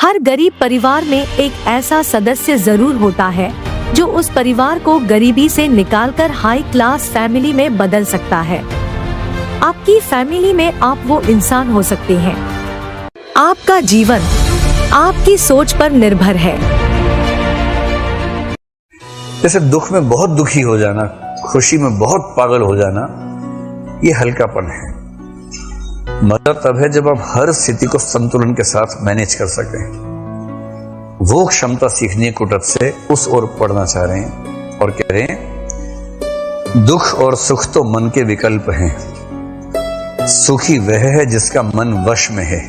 हर गरीब परिवार में एक ऐसा सदस्य जरूर होता है जो उस परिवार को गरीबी से निकालकर हाई क्लास फैमिली में बदल सकता है। आपकी फैमिली में आप वो इंसान हो सकते हैं। आपका जीवन आपकी सोच पर निर्भर है। जैसे दुख में बहुत दुखी हो जाना, खुशी में बहुत पागल हो जाना, ये हल्कापन है। मजा तब है जब आप हर स्थिति को संतुलन के साथ मैनेज कर सकें। वो क्षमता सीखनी है कुटब से, उस ओर पढ़ना चाह रहे हैं और कह रहे हैं दुख और सुख तो मन के विकल्प हैं। सुखी वह है जिसका मन वश में है,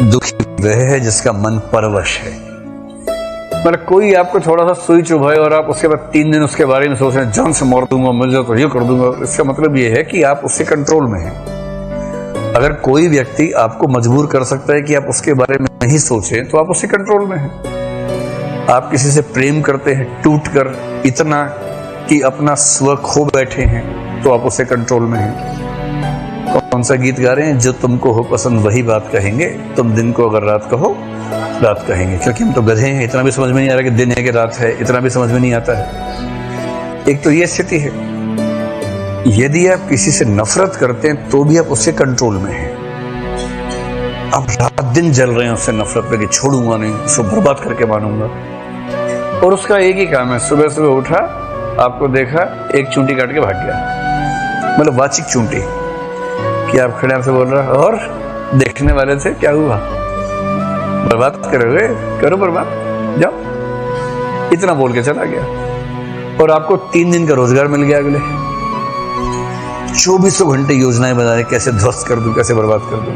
दुखी वह है जिसका मन परवश है। मतलब कोई आपको थोड़ा सा सुई चुभाए और आप उसके बाद 3 दिन उसके बारे में सोच रहे हैं, जान से मार दूंगा, मिल जाए तो ये कर दूंगा, इसका मतलब ये है कि आप उससे कंट्रोल में हैं। अगर कोई व्यक्ति आपको मजबूर कर सकता है कि आप उसके बारे में नहीं सोचें, तो आप उससे कंट्रोल में हैं। आप किसी से प्रेम करते हैं टूट कर इतना कि अपना स्व खो बैठे हैं, तो आप उससे कंट्रोल में हैं। कौन सा गीत गा रहे हैं? जो तुमको हो पसंद वही बात कहेंगे, तुम दिन को अगर रात कहो रात कहेंगे। क्योंकि हम तो गधे हैं, इतना भी समझ में नहीं आ रहा कि दिन है कि रात है, इतना भी समझ में नहीं आता है। एक तो ये स्थिति है। यदि आप किसी से नफरत करते हैं तो भी आप उससे कंट्रोल में हैं। आप रात दिन जल रहे हैं उससे नफरत पे कि छोड़ूंगा नहीं, उसको बर्बाद करके मानूंगा। और उसका एक ही काम है, सुबह सुबह उठा, आपको देखा, एक चूंटी काट के भाग गया। मतलब वाचिक चूंटी कि आप खड़े आपसे बोल रहा और देखने वाले से क्या हुआ, बर्बाद करोगे, करो बर्बाद, जाओ, इतना बोल के चला गया। और आपको 3 दिन का रोजगार मिल गया। अगले 2400 घंटे योजनाएं बना रहे, कैसे ध्वस्त कर दूं, कैसे बर्बाद कर दूं।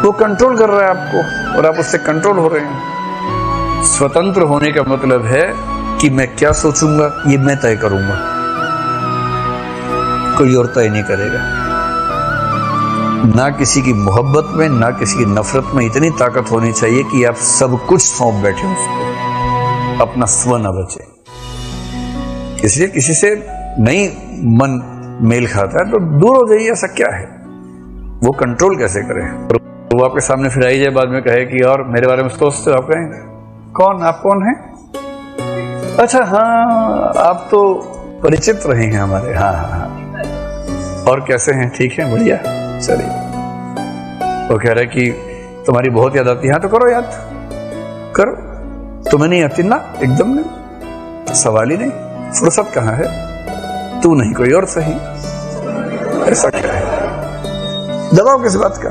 वो कंट्रोल कर रहा है आपको और आप उससे कंट्रोल हो रहे हैं। स्वतंत्र होने का मतलब है कि मैं क्या सोचूंगा ये मैं तय करूंगा, कोई और तय नहीं करेगा। ना किसी की मोहब्बत में, ना किसी की नफरत में इतनी ताकत होनी चाहिए कि आप सब कुछ सौंप बैठे उसको, अपना स्व न बचे। इसलिए किसी से नहीं मन मेल खाता है तो दूर हो जाइए। ऐसा क्या है? वो कंट्रोल कैसे करें? वो आपके सामने फिर आई जाए बाद में कहे कि और मेरे बारे में सोचते हो, आप कहें कौन, आप कौन हैं? अच्छा हाँ, आप तो परिचित रहे हैं हमारे। हाँ हाँ हाँ, और कैसे हैं? ठीक है, बढ़िया, चलिए। वो कह रहा है कि तुम्हारी बहुत याद आती है। हाँ तो करो याद, करो। तुम्हें नहीं आती ना? एकदम नहीं, सवाल ही नहीं। फुर्सत कहाँ है? तू नहीं कोई और सही। ऐसा क्या है? दबाव किस बात का?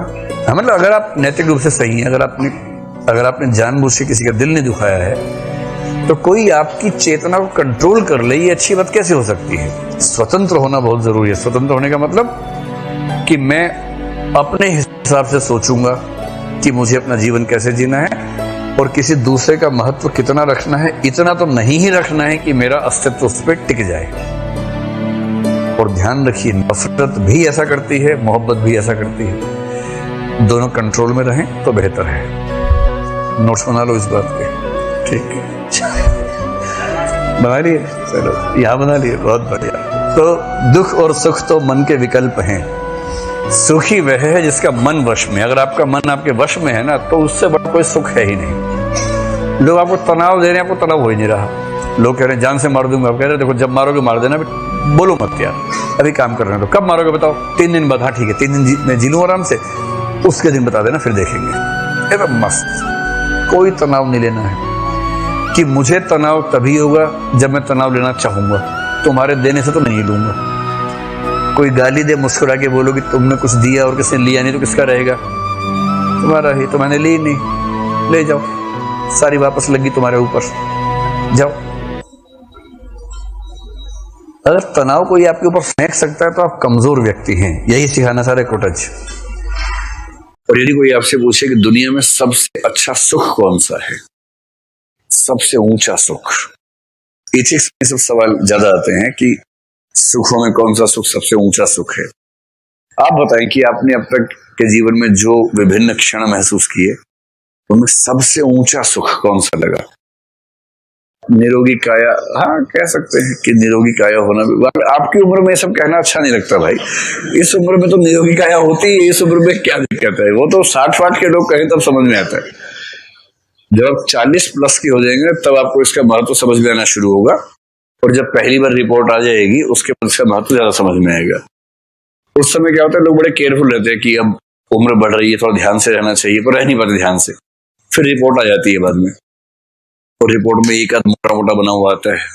मतलब अगर आप नैतिक रूप से सही हैं, अगर आपने जानबूझ से किसी का दिल नहीं दुखाया है, तो कोई आपकी चेतना को कंट्रोल कर ले, ये अच्छी बात कैसे हो सकती है? स्वतंत्र होना बहुत जरूरी है। स्वतंत्र होने का मतलब कि मैं अपने हिसाब से सोचूंगा कि मुझे अपना जीवन कैसे जीना है और किसी दूसरे का महत्व कितना रखना है। इतना तो नहीं ही रखना है कि मेरा अस्तित्व उस पर टिक जाए। और ध्यान रखिए, नफरत भी ऐसा करती है, मोहब्बत भी ऐसा करती है। दोनों कंट्रोल में रहें तो बेहतर है। नोट्स बना लो इस बात के, ठीक है? बना लिए? चलो, यहाँ बना लिए, बहुत बढ़िया। तो दुख और सुख तो मन के विकल्प हैं। सुखी वह है जिसका मन वश में। अगर आपका मन आपके वश में है ना, तो उससे बड़ा कोई सुख है ही नहीं। लोग आपको तनाव दे रहे हैं, आपको तनाव हो ही नहीं रहा। लोग कह रहे हैं जान से मार दूंगा, आप कह रहे हैं देखो जब मारोगे मार देना, बोलो मत यार, अभी काम कर रहे हैं। तो कब मारोगे बताओ? 3 दिन बाद। हाँ ठीक है, 3 दिन मैं जी लूँ आराम से, उसके दिन बता देना, फिर देखेंगे। एकदम मस्त, कोई तनाव नहीं लेना है कि मुझे तनाव तभी होगा जब मैं तनाव लेना चाहूंगा। तुम्हारे देने से तो नहीं लूंगा। कोई गाली दे, मुस्कुरा के बोलो कि तुमने कुछ दिया और किसने लिया नहीं, तो किसका रहेगा? तुम्हारा ही। तो मैंने ली नहीं, ले जाओ, सारी वापस लगी तुम्हारे ऊपर, जाओ। अगर तनाव कोई आपके ऊपर फेंक सकता है तो आप कमजोर व्यक्ति हैं। यही सिखाना सारे कोटज। और यदि कोई आपसे पूछे कि दुनिया में सबसे अच्छा सुख कौन सा है, सबसे ऊंचा सुख, एथिक्स में सब सवाल ज्यादा आते हैं कि सुखों में कौन सा सुख सबसे ऊंचा सुख है। आप बताएं कि आपने अब तक के जीवन में जो विभिन्न क्षण महसूस किए, उनमें सबसे ऊंचा सुख कौन सा लगा? निरोगी काया, हाँ कह सकते हैं कि निरोगी काया होना भी। आपकी उम्र में ये सब कहना अच्छा नहीं लगता भाई। इस उम्र में तो निरोगी काया होती है, इस उम्र में क्या दिक्कत है? वो तो 60-60 के लोग कहें तब समझ में आता है। जब आप 40 प्लस के हो जाएंगे तब आपको इसका महत्व समझ में आना शुरू होगा, और जब पहली बार रिपोर्ट आ जाएगी उसके बाद इसका महत्व ज्यादा समझ में आएगा। उस समय क्या होता है, लोग बड़े केयरफुल रहते हैं कि अब उम्र बढ़ रही है, थोड़ा ध्यान से रहना चाहिए, पर रह नहीं पाते ध्यान से। फिर रिपोर्ट आ जाती है बाद में, और रिपोर्ट में एक आध मोटा मोटा बना हुआ आता है,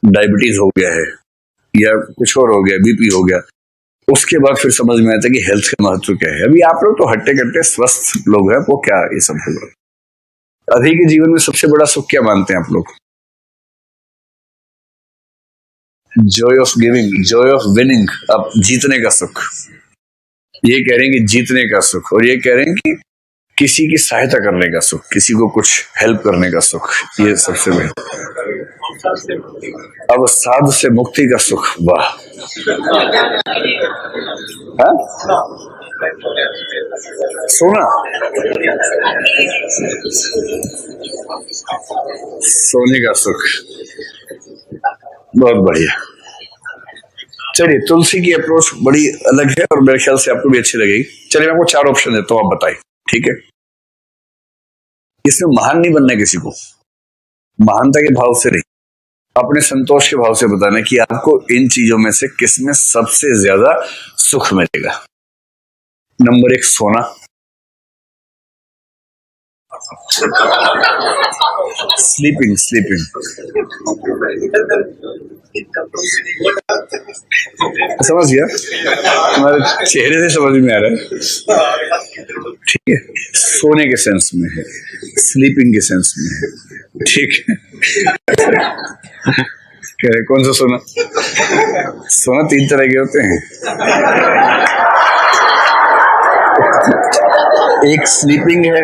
डायबिटीज हो गया है या कुछ और हो गया, बीपी हो गया। उसके बाद फिर समझ में आता है कि हेल्थ का महत्व क्या है। अभी आप लोग तो हट्टे कट्टे स्वस्थ लोग हैं, वो क्या ये सब होगा। अभी के जीवन में सबसे बड़ा सुख क्या मानते हैं आप लोग? Joy of giving, Joy of winning, अब जीतने का सुख। ये कह रहे हैं कि जीतने का सुख, और ये कह रहे हैं कि किसी की सहायता करने का सुख, किसी को कुछ हेल्प करने का सुख, ये सबसे बेहतर। अब साध से मुक्ति का सुख, वाह। हाँ? सोना, सोने का सुख, बहुत बढ़िया। चलिए, तुलसी की अप्रोच बड़ी अलग है और मेरे ख्याल से आपको भी अच्छी लगेगी। चलिए, मैं आपको 4 ऑप्शन देता हूं, आप बताइए, ठीक है? इसमें महान नहीं बनना है किसी को, महानता के भाव से नहीं, अपने संतोष के भाव से बताना कि आपको इन चीजों में से किस में सबसे ज्यादा सुख मिलेगा। नंबर 1 सोना, स्लीपिंग, स्लीपिंग, समझ गया? हमारे चेहरे से समझ में आ रहा है, ठीक है? सोने के सेंस में है, स्लीपिंग के सेंस में है, ठीक है? कह रहे कौन सा सोना? सोना 3 तरह के होते हैं, एक स्लीपिंग है,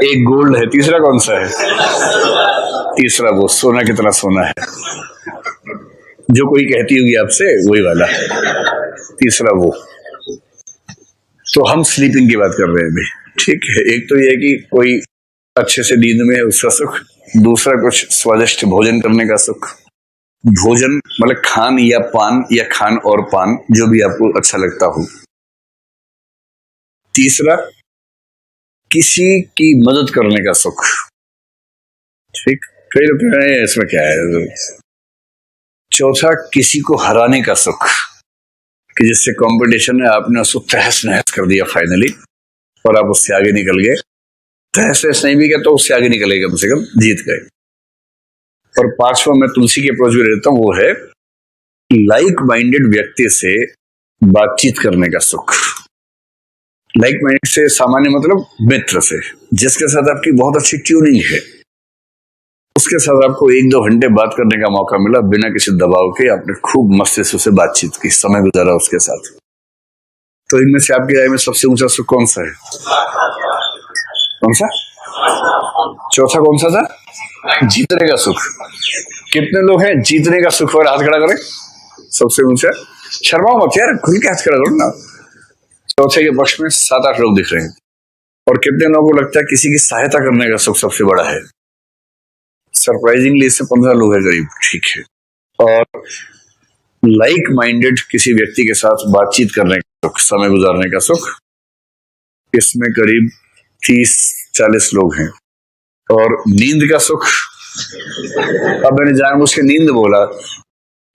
एक गोल्ड है, तीसरा कौन सा है? तीसरा वो सोना कितना सोना है, जो कोई कहती होगी आपसे वही वाला, तीसरा वो। तो हम स्लीपिंग की बात कर रहे हैं अभी, ठीक है? एक तो ये है कि कोई अच्छे से नींद में है उसका सुख, दूसरा कुछ स्वादिष्ट भोजन करने का सुख, भोजन मतलब खान या पान, या खान और पान, जो भी आपको अच्छा लगता हो। तीसरा किसी की मदद करने का सुख, ठीक? कई लोग कह रहे हैं इसमें क्या है। चौथा किसी को हराने का सुख, कि जिससे कंपटीशन है आपने उसको तहस नहस कर दिया फाइनली, और आप उससे आगे निकल गए। तहस नहस नहीं भी गया तो उससे आगे निकल गए, कम से कम जीत गए। और 5वां मैं तुलसी की अप्रोच भी लेता हूं, वो है लाइक माइंडेड व्यक्ति से बातचीत करने का सुख। लाइक माइंडेड से सामान्य मतलब मित्र से, जिसके साथ आपकी बहुत अच्छी ट्यूनिंग है, उसके साथ आपको 1-2 घंटे बात करने का मौका मिला बिना किसी दबाव के, आपने खूब मस्ती से उससे बातचीत की, समय गुजारा उसके साथ। तो इनमें से आपकी राय में सबसे ऊंचा सुख कौन सा है? कौन सा? चौथा कौन सा था? जीतने का सुख। कितने लोग हैं जीतने का सुख और हाथ खड़ा करें? सबसे ऊंचा। शर्माओ मत यार, खुल के हाथ खड़ा करो ना। चौथे के पक्ष में 7-8 लोग दिख रहे हैं। और कितने लोगों को लगता है किसी की सहायता करने का सुख सबसे बड़ा है? सरप्राइजिंगली इससे 15 लोग हैं करीब, ठीक है। और लाइक माइंडेड किसी व्यक्ति के साथ बातचीत करने का सुख, समय गुजारने का सुख, इसमें करीब 30-40 लोग हैं। और नींद का सुख, अब मैंने जानबूझ के नींद बोला,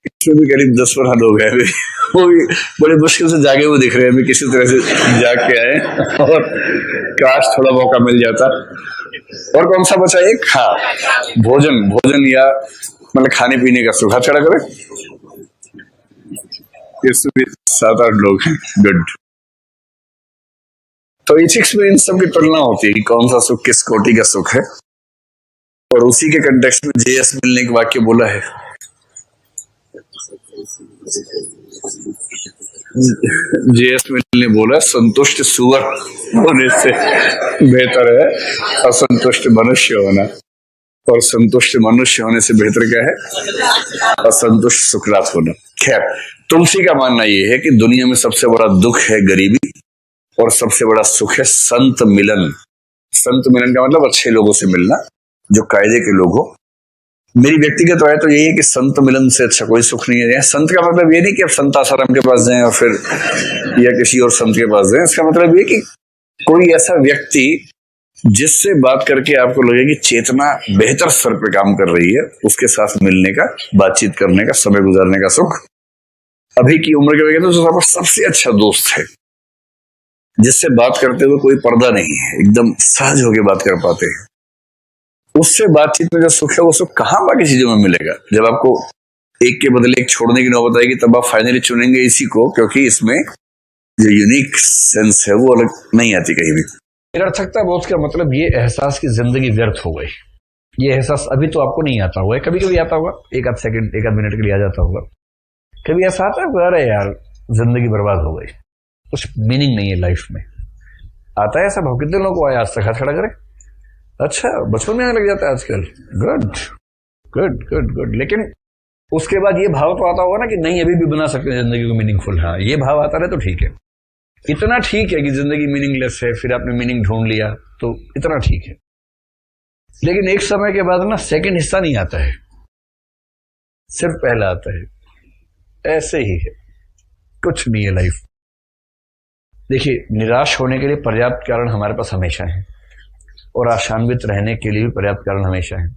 इसमें भी करीब 10-12 लोग हैं। वो भी बड़े मुश्किल से जागे हुए दिख रहे हैं, किसी तरह से जाग के आए, और काश थोड़ा मौका मिल जाता। और कौन सा बचा एक? हाँ, भोजन, भोजन या मतलब खाने पीने का सुख। हाथ खड़ा करें। इसमें भी 7-8 लोग हैं, गुड। तो एथिक्स में इन सब की तुलना होती है कि कौन सा सुख किस कोटि का सुख है, और उसी के कंटेक्स्ट में जेएस मिल ने एक वाक्य बोला है, जेएस मिल ने बोला, संतुष्ट सुअर होने से बेहतर है असंतुष्ट मनुष्य होना, और संतुष्ट मनुष्य होने से बेहतर क्या है? असंतुष्ट सुखरात होना। खैर, तुलसी का मानना यह है कि दुनिया में सबसे बड़ा दुख है गरीबी, और सबसे बड़ा सुख है संत मिलन। संत मिलन का मतलब अच्छे लोगों से मिलना, जो कायदे के लोग हो। मेरी व्यक्तिगत राय तो यही है कि संत मिलन से अच्छा कोई सुख नहीं है। संत का मतलब ये नहीं कि आप संत आसाराम के पास जाएं और फिर या किसी और संत के पास जाएं। इसका मतलब ये कि कोई ऐसा व्यक्ति जिससे बात करके आपको लगे कि चेतना बेहतर स्तर पे काम कर रही है, उसके साथ मिलने का, बातचीत करने का, समय गुजारने का सुख अभी की उम्र के वजह से आपका सबसे अच्छा दोस्त है, जिससे बात करते हुए कोई पर्दा नहीं है, एकदम सहज होकर बात कर पाते हैं। उससे बातचीत में जो सुख है वो सुख कहाँ बाकी चीजों में मिलेगा। जब आपको एक के बदले एक छोड़ने की नौबत आएगी तब आप फाइनली चुनेंगे इसी को, क्योंकि इसमें जो यूनिक सेंस है वो अलग नहीं आती कहीं भी। निरर्थकता बोध का मतलब ये एहसास की जिंदगी व्यर्थ हो गई। ये एहसास अभी तो आपको नहीं आता हुआ है, कभी कभी आता होगा, एक आध सेकंड, एक आध मिनट के लिए आ जाता होगा। कभी ऐसा आता है अरे यार जिंदगी बर्बाद हो गई, कुछ मीनिंग नहीं है लाइफ में। आता है ऐसा भाव? कितने लोगों को आया आज तक? हाथ खड़ा करें। अच्छा, बचपन में आने लग जाता है आजकल। Good good good good. लेकिन उसके बाद ये भाव तो आता होगा ना कि नहीं अभी भी बना सकते हैं जिंदगी को मीनिंगफुल। हाँ, ये भाव आता रहे तो ठीक है, इतना ठीक है कि जिंदगी मीनिंगलेस है, फिर आपने मीनिंग ढूंढ लिया तो इतना ठीक है। लेकिन एक समय के बाद ना सेकंड हिस्सा नहीं आता है, सिर्फ पहला आता है। ऐसे ही है, कुछ नहीं है लाइफ। देखिए, निराश होने के लिए पर्याप्त कारण हमारे पास हमेशा है, और आशान्वित रहने के लिए भी पर्याप्त कारण हमेशा है।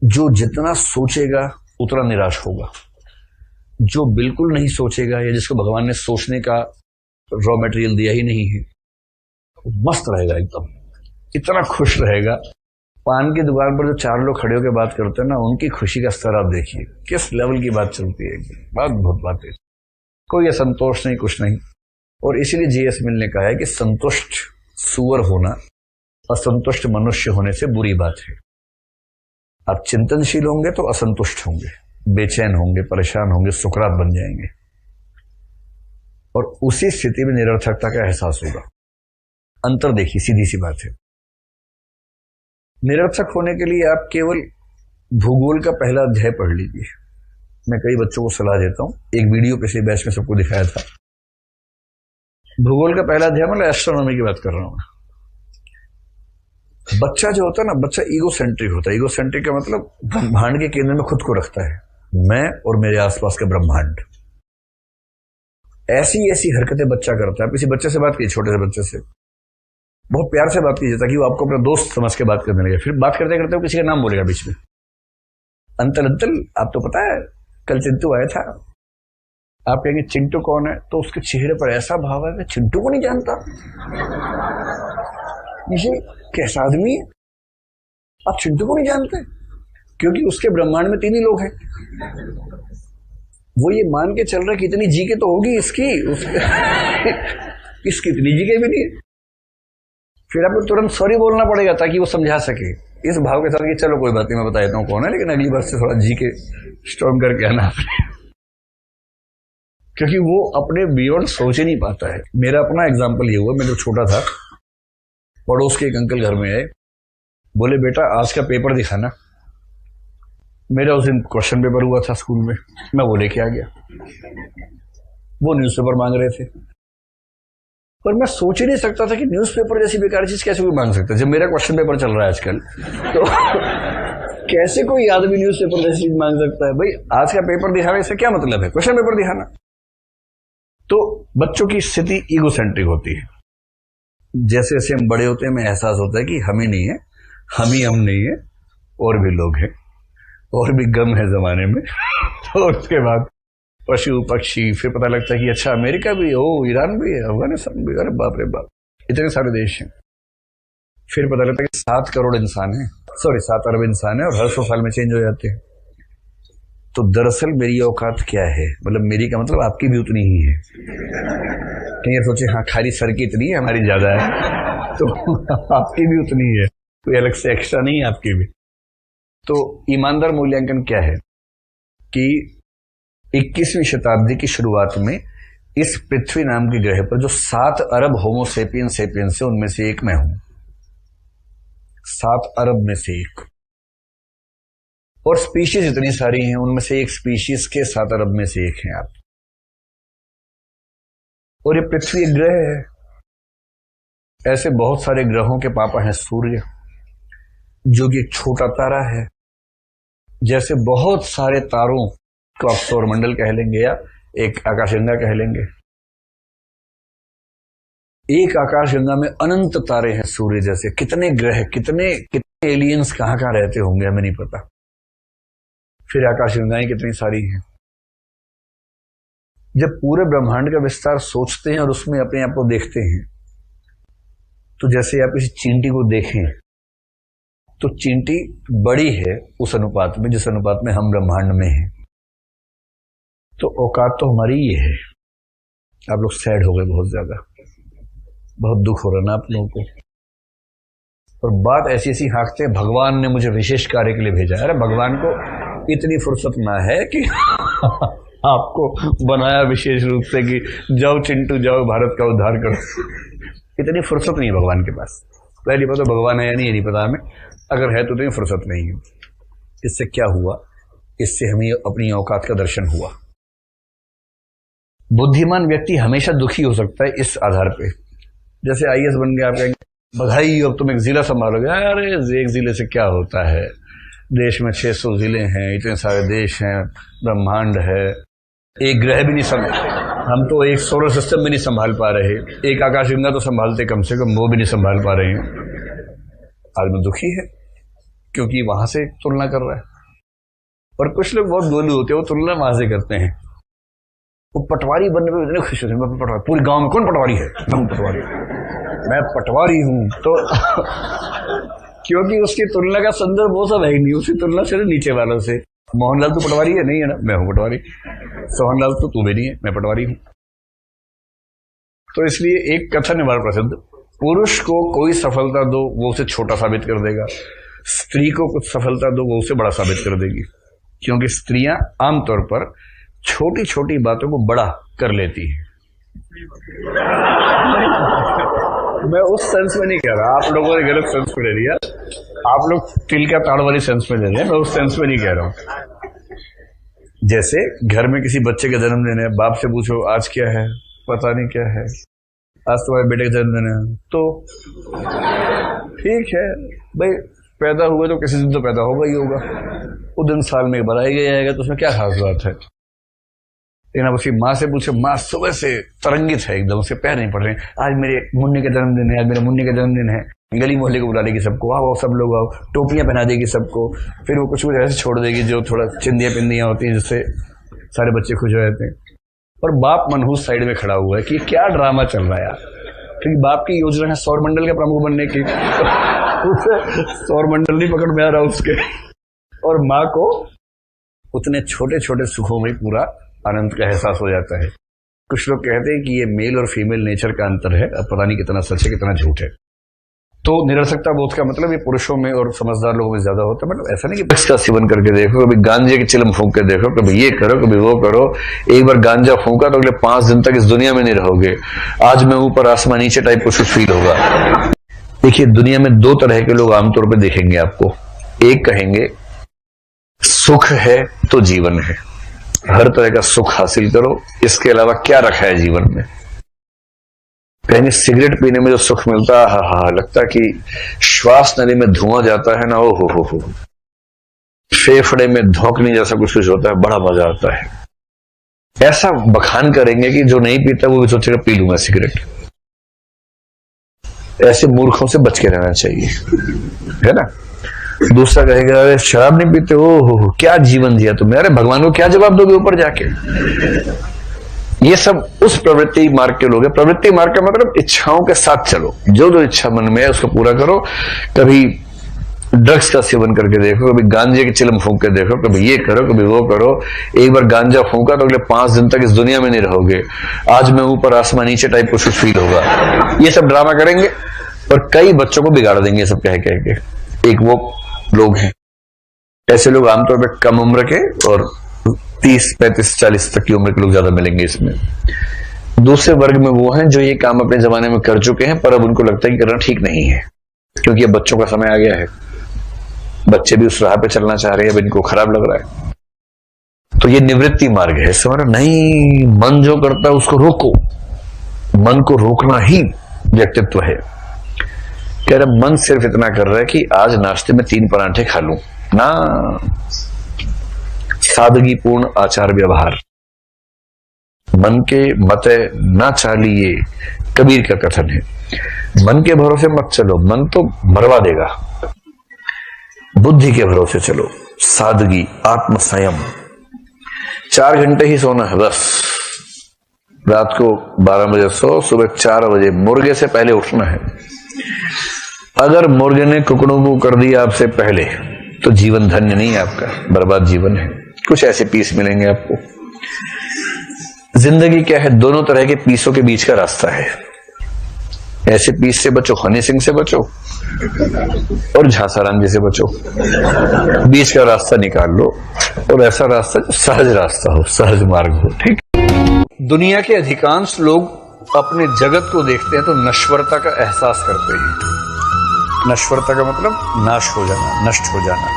जो जितना सोचेगा उतना निराश होगा, जो बिल्कुल नहीं सोचेगा या जिसको भगवान ने सोचने का रॉ मटेरियल दिया ही नहीं है, मस्त रहेगा, एकदम इतना खुश रहेगा। पान की दुकान पर जो चार लोग खड़े होकर बात करते हैं ना, उनकी खुशी का स्तर आप देखिए किस लेवल की बात चलती है। बहुत बातें, कोई असंतोष नहीं, कुछ नहीं। और इसीलिए जीएस मिल ने कहा है कि संतुष्ट सुअर होना असंतुष्ट मनुष्य होने से बुरी बात है। आप चिंतनशील होंगे तो असंतुष्ट होंगे, बेचैन होंगे, परेशान होंगे, सुकरात बन जाएंगे, और उसी स्थिति में निरर्थकता का एहसास होगा। अंतर देखिए, सीधी सी बात है। निरर्थक होने के लिए आप केवल भूगोल का पहला अध्याय पढ़ लीजिए। मैं कई बच्चों को सलाह देता हूं, एक वीडियो पिछले बैच में सबको दिखाया था। भूगोल का पहला अध्याय मतलब एस्ट्रोनॉमी की बात कर रहा हूं मैं। बच्चा जो होता है ना, बच्चा ईगोसेंट्रिक होता है। ईगोसेंट्रिक का मतलब ब्रह्मांड के केंद्र में खुद को रखता है, मैं और मेरे आसपास का ब्रह्मांड। ऐसी ऐसी हरकतें बच्चा करता है। आप किसी बच्चे से बात कीजिए, छोटे से बच्चे से बहुत प्यार से बात कीजिए ताकि वो आपको अपना दोस्त समझ के बात करने लगे। फिर बात करते करते वो किसी का नाम बोलेगा बीच में, अंतल अंतल आप तो पता है कल चिंटू आया था। आप कहेंगे चिंटू कौन है, तो उसके चेहरे पर ऐसा भाव है कि चिंटू को नहीं जानता, ये कैसा आदमी है, आप चिंटू को नहीं जानते। क्योंकि उसके ब्रह्मांड में तीन ही लोग हैं। वो ये मान के चल रहा है कि इतनी जी के तो होगी इसकी, इसकी इतनी जी के भी नहीं है। फिर आपको तुरंत सॉरी बोलना पड़ेगा ताकि वो समझा सके, इस भाव के साथ कि चलो कोई बात नहीं, मैं बता देता हूं कौन है, लेकिन अगली बार से थोड़ा जी के स्ट्रॉन्ग करके आना आपने। क्योंकि वो अपने बियॉन्ड सोच ही नहीं पाता है। मेरा अपना एग्जाम्पल ये हुआ, मैं जब छोटा था, पड़ोस के एक अंकल घर में आए, बोले बेटा आज का पेपर दिखाना। मेरा उस दिन क्वेश्चन पेपर हुआ था स्कूल में, मैं वो लेके आ गया। वो न्यूज़पेपर मांग रहे थे, पर मैं सोच ही नहीं सकता था कि न्यूज़पेपर जैसी बेकार चीज कैसे कोई मांग सकता है। जब मेरा क्वेश्चन पेपर चल रहा है आजकल, तो कैसे कोई आदमी न्यूज़पेपर जैसी चीज मांग सकता है। भाई आज का पेपर दिखाने से क्या मतलब है, क्वेश्चन पेपर दिखाना। तो बच्चों की स्थिति ईगोसेंट्रिक होती है। जैसे जैसे हम बड़े होते हैं हमें एहसास होता है कि हम ही नहीं है, हम नहीं है, और भी लोग हैं, और भी गम है जमाने में। तो उसके बाद पशु पक्षी, फिर पता लगता है कि अच्छा अमेरिका भी हो, ईरान भी है, अफगानिस्तान भी, अरे बाप रे बाप इतने सारे देश हैं। फिर पता लगता है कि 7 करोड़ इंसान है, 7 अरब इंसान है, और हर 100 साल में चेंज हो जाते हैं। तो दरअसल मेरी औकात क्या है, मतलब मेरी का मतलब आपकी भी उतनी ही है। कहीं ये सोचे हाँ खाली सर की इतनी है, हमारी ज्यादा है, तो आपकी भी उतनी है, कोई अलग से एक्स्ट्रा नहीं है आपकी भी। तो ईमानदार मूल्यांकन क्या है कि 21वीं शताब्दी की शुरुआत में इस पृथ्वी नाम के ग्रह पर जो 7 अरब होमोसेपियंस सेपियंस है, उनमें से एक मैं हूं। 7 अरब में से एक, और स्पीशीज इतनी सारी हैं, उनमें से एक स्पीशीज के 7 अरब में से एक हैं आप। और ये पृथ्वी एक ग्रह है। ऐसे बहुत सारे ग्रहों के पापा हैं सूर्य, जो कि एक छोटा तारा है। जैसे बहुत सारे तारों को आप सौरमंडल कह लेंगे या एक आकाशगंगा कह लेंगे। एक आकाशगंगा में अनंत तारे हैं सूर्य जैसे, कितने ग्रह, कितने कितने एलियंस कहां कहां रहते होंगे हमें नहीं पता। फिर आकाशगंगाएं कितनी सारी हैं। जब पूरे ब्रह्मांड का विस्तार सोचते हैं और उसमें अपने आप को देखते हैं, तो जैसे आप किसी चींटी को देखें तो चींटी बड़ी है उस अनुपात में जिस अनुपात में हम ब्रह्मांड में हैं। तो औकात तो हमारी ये है। आप लोग सैड हो गए बहुत ज्यादा, बहुत दुख हो रहा ना आप लोगों को, और बात ऐसी ऐसी हाँकते हैं भगवान ने मुझे विशेष कार्य के लिए भेजा है। अरे भगवान को इतनी फुर्सत ना है कि आपको बनाया विशेष रूप से कि जाओ चिंटू जाओ भारत का उद्धार करो। इतनी फुर्सत नहीं है भगवान के पास। पहली बात तो भगवान है या नहीं ये नहीं पता हमें, अगर है तो इतनी फुर्सत नहीं है। इससे क्या हुआ? इससे हमें अपनी औकात का दर्शन हुआ। बुद्धिमान व्यक्ति हमेशा दुखी हो सकता है इस आधार पे। जैसे आईएएस बन गया, आप कहेंगे बधाई अब तुम एक जिला संभालोगे। अरे एक जिले से क्या होता है, देश में 600 जिले हैं, इतने सारे देश हैं, ब्रह्मांड है, एक ग्रह भी नहीं हम तो एक सोलर सिस्टम भी नहीं संभाल पा रहे, एक आकाशगंगा तो संभालते कम से कम, वो भी नहीं संभाल पा रहे हैं। आदमी दुखी है क्योंकि वहां से तुलना कर रहा है। और कुछ लोग बहुत गोलू होते हैं, वो तुलना वहां से करते हैं। वो पटवारी बनने में इतने खुश होते हैं, पटवारी, पूरे गांव में कौन पटवारी है? मैं पटवारी, मैं पटवारी हूं। तो क्योंकि उसकी तुलना का संदर्भ वो सब है ही नहीं, उसकी तुलना सिर्फ नीचे वालों से। मोहनलाल तू पटवारी है? नहीं है ना, मैं हूं पटवारी। सोहनलाल तू भी नहीं है, मैं पटवारी हूं। तो इसलिए एक कथन है बड़ा प्रसिद्ध, पुरुष को कोई सफलता दो वो उसे छोटा साबित कर देगा, स्त्री को कुछ सफलता दो वो उसे बड़ा साबित कर देगी। क्योंकि स्त्रियां आमतौर पर छोटी छोटी बातों को बड़ा कर लेती है। मैं उस सेंस में नहीं कह रहा, आप लोगों ने गलत सेंस में ले लिया, आप लोग तिल का ताड़ वाली सेंस में ले रहे हैं, मैं उस सेंस में नहीं कह रहा हूं। जैसे घर में किसी बच्चे का जन्मदिन है, बाप से पूछो आज क्या है, पता नहीं क्या है, आज तुम्हारे बेटे का जन्मदिन है, तो ठीक है भाई, पैदा हुए तो किसी दिन तो पैदा होगा ही होगा, वो दिन साल में एक बार ही गया आएगा, तो उसमें क्या खास बात है। लेकिन अब उसकी माँ से पूछो, माँ सुबह से तरंगित है एकदम, उसके पैर नहीं पड़ रहे, आज मेरे मुन्ने का जन्मदिन है, आज मेरे मुन्ने का जन्मदिन है, गली मोहल्ले को बुला लेगी सबको, आओ सब लोग आओ, टोपियां पहना देगी सबको, फिर वो कुछ ऐसे छोड़ देगी जो थोड़ा चिंदियां पिंदियां होती हैं जिससे सारे बच्चे खुश हो जाते हैं। और बाप मनहूस साइड में खड़ा हुआ है कि क्या ड्रामा चल रहा है यार, क्योंकि बाप की योजना है सौर मंडल के प्रमुख बनने की, उसे सौर मंडल नहीं पकड़ में आ रहा उसके, और माँ को उतने छोटे छोटे सुखों में पूरा आनंद का एहसास हो जाता है। कुछ लोग कहते हैं कि ये मेल और फीमेल नेचर का अंतर है, अब पता नहीं कितना सच है कितना झूठ है। तो निरर्थकता बोध का मतलब ये पुरुषों में और समझदार लोगों में ज्यादा होता है। मतलब ऐसा नहीं कि ड्रग्स का सेवन करके देखो, कभी गांजे की चिलम फूंक के देखो, कभी ये करो कभी वो करो, एक बार गांजा फूंका तो अगले 5 दिन तक इस दुनिया में नहीं रहोगे, आज मैं ऊपर आसमान नीचे टाइप कुछ फील होगा। देखिए दुनिया में 2 तरह के लोग आमतौर पर देखेंगे आपको। एक कहेंगे सुख है तो जीवन है, हर तरह का सुख हासिल करो, इसके अलावा क्या रखा है जीवन में। कहेंगे सिगरेट पीने में जो सुख मिलता है, हा लगता है कि श्वास नली में धुआं जाता है ना, ओ हो, फेफड़े में धौंकनी जैसा कुछ होता है, बड़ा मजा आता है। ऐसा बखान करेंगे कि जो नहीं पीता वो भी सोचेगा पी लूंगा सिगरेट। ऐसे मूर्खों से बच के रहना चाहिए, है ना। दूसरा कहेगा अरे शराब नहीं पीते, ओ हो क्या जीवन जिया तुमने, अरे भगवान को क्या जवाब दोगे ऊपर जाके। ये सब उस प्रवृत्ति मार्ग के लोग हैं। प्रवृत्ति मार्ग का मतलब इच्छाओं के साथ चलो, जो इच्छा मन में है उसको पूरा करो। कभी ड्रग्स का सेवन करके देखो, कभी गांजे की चिलम फूंक के देखो, कभी ये करो कभी वो करो, एक बार गांजा फूंका तो अगले 5 दिन तक इस दुनिया में नहीं रहोगे, आज मैं ऊपर आसमान नीचे टाइप कुछ फील होगा। ये सब ड्रामा करेंगे और कई बच्चों को बिगाड़ देंगे सब कह के। एक वो लोग हैं, ऐसे लोग आमतौर पर कम उम्र के और 30, 35, 40 तक की उम्र के लोग ज्यादा मिलेंगे इसमें। दूसरे वर्ग में वो हैं जो ये काम अपने जमाने में कर चुके हैं, पर अब उनको लगता है कि करना ठीक नहीं है, क्योंकि अब बच्चों का समय आ गया है, बच्चे भी उस राह पे चलना चाह रहे हैं, अब इनको खराब लग रहा है। तो ये निवृत्ति मार्ग है। समझ नहीं, मन जो करता है उसको रोको, मन को रोकना ही व्यक्तित्व है। कह रहे मन सिर्फ इतना कर रहा है कि आज नाश्ते में 3 परांठे खा लूं ना, सादगीपूर्ण आचार व्यवहार, मन के मत ना चालिए कबीर का कथन है, मन के भरोसे मत चलो, मन तो मरवा देगा। बुद्धि के भरोसे चलो, सादगी, आत्म संयम। 4 घंटे ही सोना है बस। रात को 12 बजे सो, सुबह 4 बजे मुर्गे से पहले उठना है। अगर मुर्गे ने कुकड़ू कर दिया आपसे पहले तो जीवन धन्य नहीं है आपका, बर्बाद जीवन है। कुछ ऐसे पीस मिलेंगे आपको। जिंदगी क्या है? दोनों तरह के पीसों के बीच का रास्ता है। ऐसे पीस से बचो, हनी सिंह से बचो और झांसाराम जी से बचो। बीच का रास्ता निकाल लो और ऐसा रास्ता जो सहज रास्ता हो, सहज मार्ग हो। ठीक। दुनिया के अधिकांश लोग अपने जगत को देखते हैं तो नश्वरता का एहसास करते हैं। नश्वरता का मतलब नाश हो जाना, नष्ट हो जाना,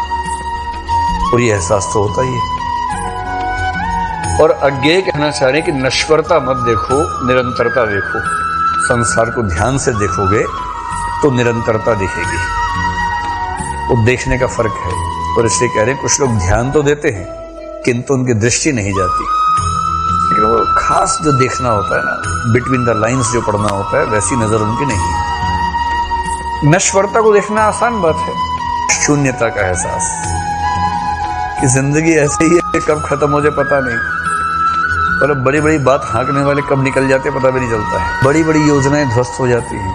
और ये एहसास तो होता ही है। और अज्ञेय कहना चाह रहे हैं कि नश्वरता मत देखो, निरंतरता देखो। संसार को ध्यान से देखोगे तो निरंतरता दिखेगी। वो देखने का फर्क है। और इसलिए कह रहे हैं कुछ लोग ध्यान तो देते हैं किंतु उनकी दृष्टि नहीं जाती। लेकिन वो खास जो देखना होता है ना, बिटवीन द लाइंस जो पढ़ना होता है, वैसी नजर उनकी नहीं। नश्वरता को देखना आसान बात है। शून्यता का एहसास कि जिंदगी ऐसे ही है, कब खत्म हो जाए पता नहीं। मतलब बड़ी बड़ी बात हाँकने वाले कब निकल जाते पता भी नहीं चलता है। बड़ी बड़ी योजनाएं ध्वस्त हो जाती हैं,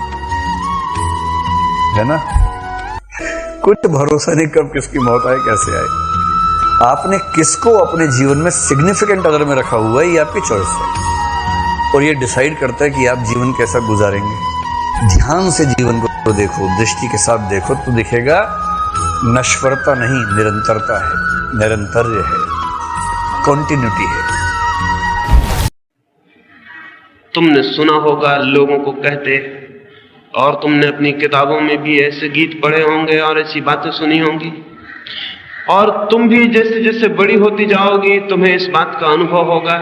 है ना। कुछ भरोसा नहीं कब किसकी मौत आए, कैसे आए। आपने किसको अपने जीवन में सिग्निफिकेंट अदर में रखा हुआ है, ये आपकी चॉइस है। और ये डिसाइड करता है कि आप जीवन कैसा गुजारेंगे। ध्यान से जीवन को देखो, दृष्टि के साथ देखो तो दिखेगा नश्वरता नहीं, निरंतरता है, निरंतर्य है, कॉन्टिन्यूटी है। तुमने सुना होगा लोगों को कहते, और तुमने अपनी किताबों में भी ऐसे गीत पढ़े होंगे और ऐसी बातें सुनी होंगी, और तुम भी जैसे जैसे बड़ी होती जाओगी तुम्हें इस बात का अनुभव होगा,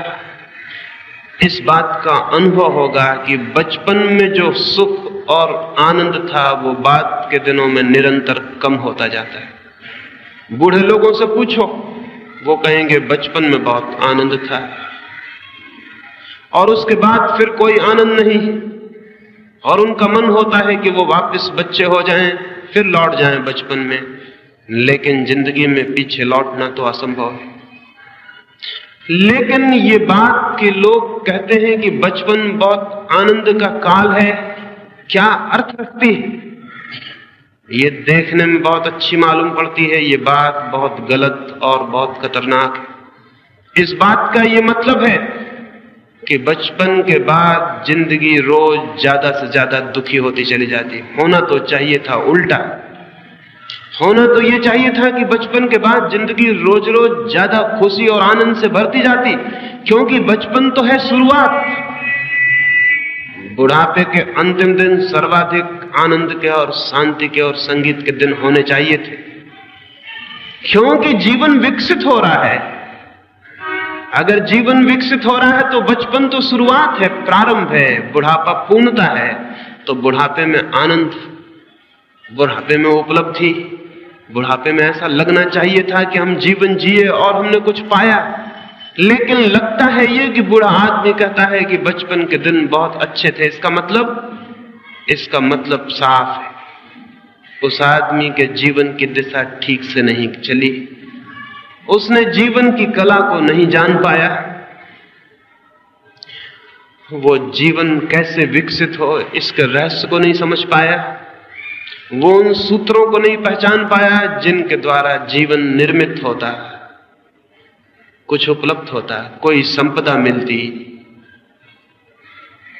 इस बात का अनुभव होगा कि बचपन में जो सुख और आनंद था वो बाद के दिनों में निरंतर कम होता जाता है। बूढ़े लोगों से पूछो, वो कहेंगे बचपन में बहुत आनंद था और उसके बाद फिर कोई आनंद नहीं, और उनका मन होता है कि वो वापस बच्चे हो जाएं, फिर लौट जाएं बचपन में। लेकिन जिंदगी में पीछे लौटना तो असंभव है। लेकिन ये बात कि लोग कहते हैं कि बचपन बहुत आनंद का काल है, क्या अर्थ रखती है? ये देखने में बहुत अच्छी मालूम पड़ती है, ये बात बहुत गलत और बहुत खतरनाक है। इस बात का ये मतलब है कि बचपन के बाद जिंदगी रोज ज्यादा से ज्यादा दुखी होती चली जाती। होना तो चाहिए था उल्टा। होना तो ये चाहिए था कि बचपन के बाद जिंदगी रोज रोज ज्यादा खुशी और आनंद से भरती जाती, क्योंकि बचपन तो है शुरुआत। बुढ़ापे के अंतिम दिन सर्वाधिक आनंद के और शांति के और संगीत के दिन होने चाहिए थे, क्योंकि जीवन विकसित हो रहा है। अगर जीवन विकसित हो रहा है तो बचपन तो शुरुआत है, प्रारंभ है, बुढ़ापा पूर्णता है। तो बुढ़ापे में आनंद, बुढ़ापे में उपलब्धि, बुढ़ापे में ऐसा लगना चाहिए था कि हम जीवन जिए और हमने कुछ पाया। लेकिन लगता है ये कि बूढ़ा आदमी कहता है कि बचपन के दिन बहुत अच्छे थे। इसका मतलब साफ है, उस आदमी के जीवन की दिशा ठीक से नहीं चली, उसने जीवन की कला को नहीं जान पाया, वो जीवन कैसे विकसित हो इसके रहस्य को नहीं समझ पाया, वो उन सूत्रों को नहीं पहचान पाया जिनके द्वारा जीवन निर्मित होता, कुछ उपलब्ध होता, कोई संपदा मिलती।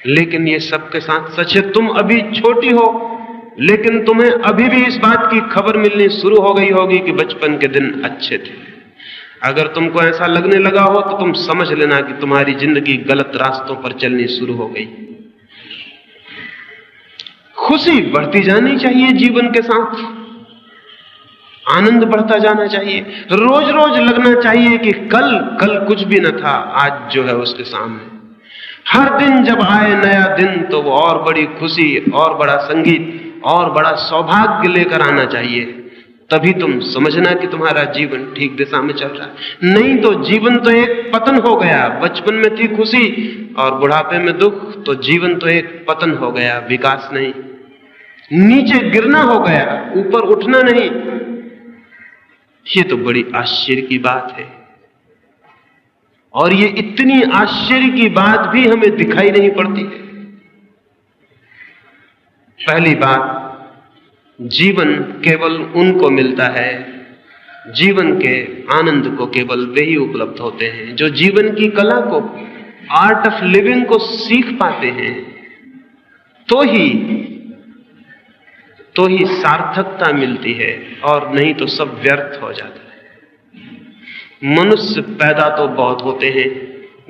लेकिन ये सबके साथ सच है, तुम अभी छोटी हो लेकिन तुम्हें अभी भी इस बात की खबर मिलनी शुरू हो गई होगी कि बचपन के दिन अच्छे थे। अगर तुमको ऐसा लगने लगा हो तो तुम समझ लेना कि तुम्हारी जिंदगी गलत रास्तों पर चलनी शुरू हो गई। खुशी बढ़ती जानी चाहिए, जीवन के साथ आनंद बढ़ता जाना चाहिए। रोज रोज लगना चाहिए कि कल कुछ भी न था, आज जो है उसके सामने। हर दिन जब आए नया दिन तो वो और बड़ी खुशी और बड़ा संगीत और बड़ा सौभाग्य लेकर आना चाहिए। तभी तुम समझना कि तुम्हारा जीवन ठीक दिशा में चल रहा है। नहीं तो जीवन तो एक पतन हो गया। बचपन में थी खुशी और बुढ़ापे में दुख, तो जीवन तो एक पतन हो गया, विकास नहीं। नीचे गिरना हो गया, ऊपर उठना नहीं। ये तो बड़ी आश्चर्य की बात है, और ये इतनी आश्चर्य की बात भी हमें दिखाई नहीं पड़ती है। पहली बात, जीवन केवल उनको मिलता है, जीवन के आनंद को केवल वे ही उपलब्ध होते हैं जो जीवन की कला को, आर्ट ऑफ लिविंग को सीख पाते हैं। तो ही सार्थकता मिलती है, और नहीं तो सब व्यर्थ हो जाता है। मनुष्य पैदा तो बहुत होते हैं,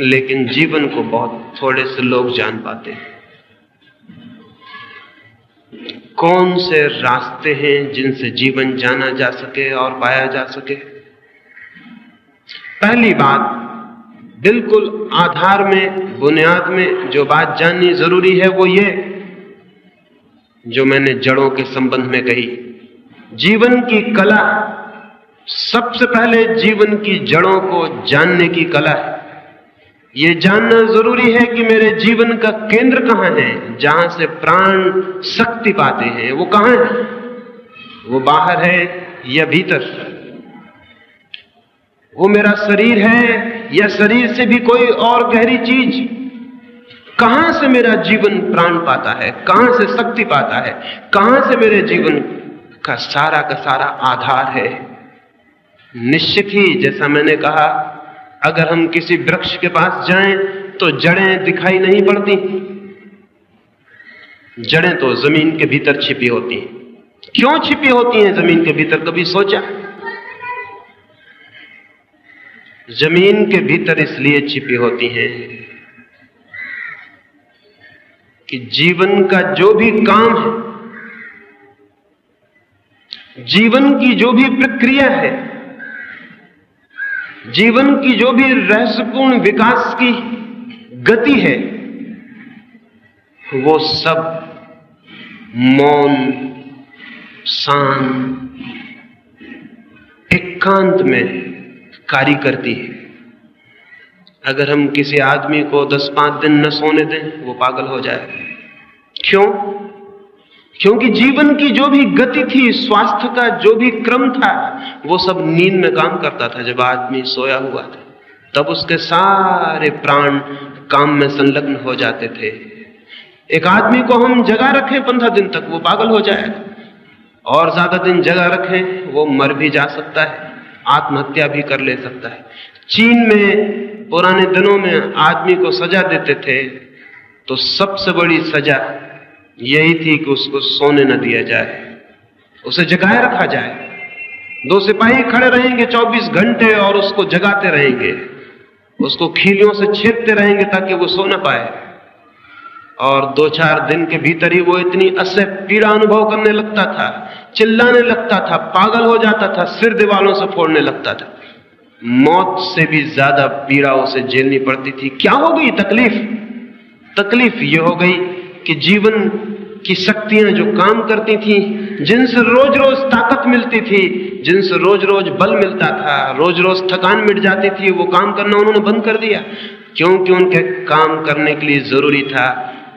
लेकिन जीवन को बहुत थोड़े से लोग जान पाते हैं। कौन से रास्ते हैं जिनसे जीवन जाना जा सके और पाया जा सके? पहली बात, बिल्कुल आधार में, बुनियाद में जो बात जाननी जरूरी है वो ये, जो मैंने जड़ों के संबंध में कही। जीवन की कला सबसे पहले जीवन की जड़ों को जानने की कला है। ये जानना जरूरी है कि मेरे जीवन का केंद्र कहां है, जहां से प्राण शक्ति पाते हैं। वो कहां है? वो बाहर है या भीतर? वो मेरा शरीर है या शरीर से भी कोई और गहरी चीज? कहां से मेरा जीवन प्राण पाता है, कहां से शक्ति पाता है, कहां से मेरे जीवन का सारा आधार है? निश्चित ही, जैसा मैंने कहा, अगर हम किसी वृक्ष के पास जाएं तो जड़ें दिखाई नहीं पड़ती। जड़ें तो जमीन के भीतर छिपी होती हैं। क्यों छिपी होती हैं जमीन के भीतर, कभी सोचा? जमीन के भीतर इसलिए छिपी होती हैं कि जीवन का जो भी काम है, जीवन की जो भी प्रक्रिया है, जीवन की जो भी रहस्यपूर्ण विकास की गति है, वो सब मौन, शांत, एकांत में कार्य करती है। अगर हम किसी आदमी को 10-5 दिन न सोने दें, वो पागल हो जाए। क्यों? क्योंकि जीवन की जो भी गति थी, स्वास्थ्य का जो भी क्रम था, वो सब नींद में काम करता था। जब आदमी सोया हुआ था, तब उसके सारे प्राण काम में संलग्न हो जाते थे। एक आदमी को हम जगा रखें 15 दिन तक, वो पागल हो जाएगा। और ज्यादा दिन जगा रखें, वो मर भी जा सकता है, आत्महत्या भी कर ले सकता है। चीन में पुराने दिनों में आदमी को सजा देते थे, तो सबसे बड़ी सजा यही थी कि उसको सोने न दिया जाए, उसे जगाए रखा जाए। 2 सिपाही खड़े रहेंगे 24 घंटे और उसको जगाते रहेंगे, उसको खीलियों से छेदते रहेंगे ताकि वो सो न पाए। और 2-4 दिन के भीतर ही वो इतनी असह्य पीड़ा अनुभव करने लगता था, चिल्लाने लगता था, पागल हो जाता था, सिर दीवालों से फोड़ने लगता था। मौत से भी ज्यादा पीड़ा उसे झेलनी पड़ती थी। क्या हो गई तकलीफ? तकलीफ ये हो गई कि जीवन की शक्तियां जो काम करती थी, जिनसे रोज रोज ताकत मिलती थी, जिनसे रोज रोज बल मिलता था, रोज रोज थकान मिट जाती थी, वो काम करना उन्होंने बंद कर दिया। क्योंकि उनके काम करने के लिए जरूरी था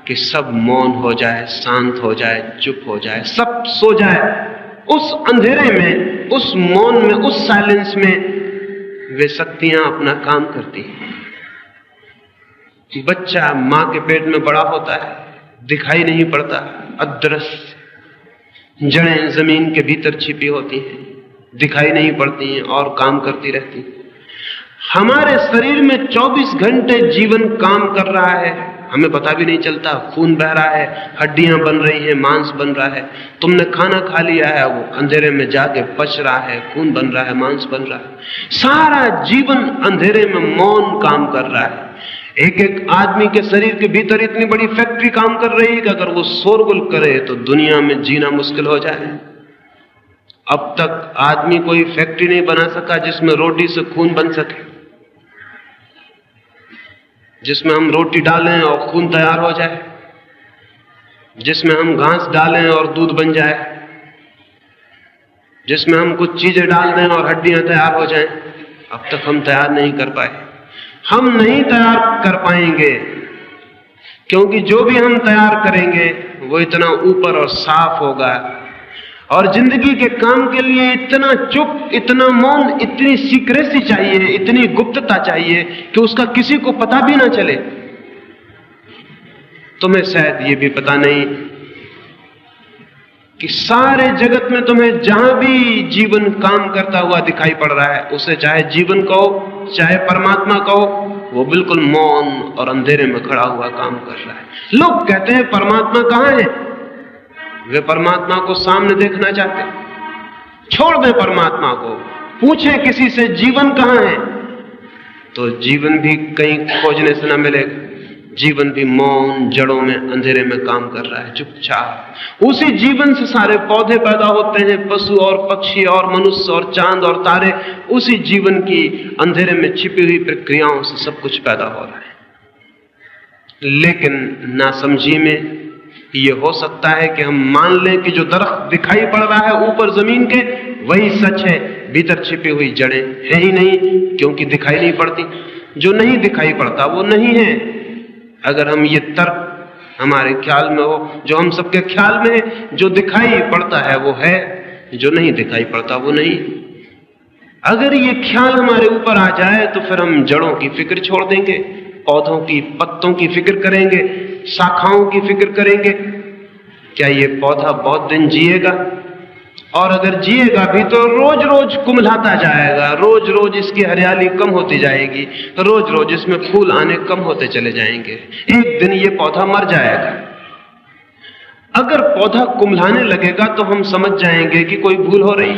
कि सब मौन हो जाए, शांत हो जाए, चुप हो जाए, सब सो जाए। उस अंधेरे में, उस मौन में, उस साइलेंस में वे शक्तियां अपना काम करती हैं। बच्चा मां के पेट में बड़ा होता है, दिखाई नहीं पड़ता, अदृश्य। जड़ें जमीन के भीतर छिपी होती हैं, दिखाई नहीं पड़ती हैं और काम करती रहती हैं। हमारे शरीर में 24 घंटे जीवन काम कर रहा है, हमें पता भी नहीं चलता। खून बह रहा है, हड्डियां बन रही हैं, मांस बन रहा है। तुमने खाना खा लिया है, वो अंधेरे में जाके पच रहा है, खून बन रहा है, मांस बन रहा है। सारा जीवन अंधेरे में मौन काम कर रहा है। एक एक आदमी के शरीर के भीतर इतनी बड़ी फैक्ट्री काम कर रही है कि अगर वो शोरगुल करे तो दुनिया में जीना मुश्किल हो जाए। अब तक आदमी कोई फैक्ट्री नहीं बना सका जिसमें रोटी से खून बन सके, जिसमें हम रोटी डालें और खून तैयार हो जाए, जिसमें हम घास डालें और दूध बन जाए, जिसमें हम कुछ चीजें डाल दें और हड्डियां तैयार हो जाएं। अब तक हम तैयार नहीं कर पाए, हम नहीं तैयार कर पाएंगे, क्योंकि जो भी हम तैयार करेंगे वो इतना ऊपर और साफ होगा। और जिंदगी के काम के लिए इतना चुप, इतना मौन, इतनी सीक्रेसी चाहिए, इतनी गुप्तता चाहिए कि उसका किसी को पता भी ना चले। तुम्हें शायद ये भी पता नहीं कि सारे जगत में तुम्हें जहां भी जीवन काम करता हुआ दिखाई पड़ रहा है, उसे चाहे जीवन कहो चाहे परमात्मा कहो, वो बिल्कुल मौन और अंधेरे में खड़ा हुआ काम कर रहा है। लोग कहते हैं परमात्मा कहां है? वे परमात्मा को सामने देखना चाहते। छोड़ दें परमात्मा को, पूछें किसी से जीवन कहां है, तो जीवन भी कहीं खोजने से न मिलेगा। जीवन भी मौन, जड़ों में, अंधेरे में काम कर रहा है, चुपचाप। उसी जीवन से सारे पौधे पैदा होते हैं, पशु और पक्षी और मनुष्य और चांद और तारे। उसी जीवन की अंधेरे में छिपी हुई प्रक्रियाओं से सब कुछ पैदा हो रहा है। लेकिन नासमझी में ये हो सकता है कि हम मान लें कि जो दरख्त दिखाई पड़ रहा है ऊपर जमीन के, वही सच है, भीतर छिपी हुई जड़ें है ही नहीं, क्योंकि दिखाई नहीं पड़ती। जो नहीं दिखाई पड़ता वो नहीं है। अगर हम ये तर्क हमारे ख्याल में हो, जो हम सबके ख्याल में है, जो दिखाई पड़ता है वो है, जो नहीं दिखाई पड़ता वो नहीं। अगर ये ख्याल हमारे ऊपर आ जाए तो फिर हम जड़ों की फिक्र छोड़ देंगे, पौधों की, पत्तों की फिक्र करेंगे, शाखाओं की फिक्र करेंगे। क्या ये पौधा बहुत दिन जिएगा? और अगर जिएगा भी तो रोज रोज कुम्हलाता जाएगा, रोज रोज इसकी हरियाली कम होती जाएगी, रोज रोज इसमें फूल आने कम होते चले जाएंगे। एक दिन ये पौधा मर जाएगा। अगर पौधा कुम्हलाने लगेगा तो हम समझ जाएंगे कि कोई भूल हो रही।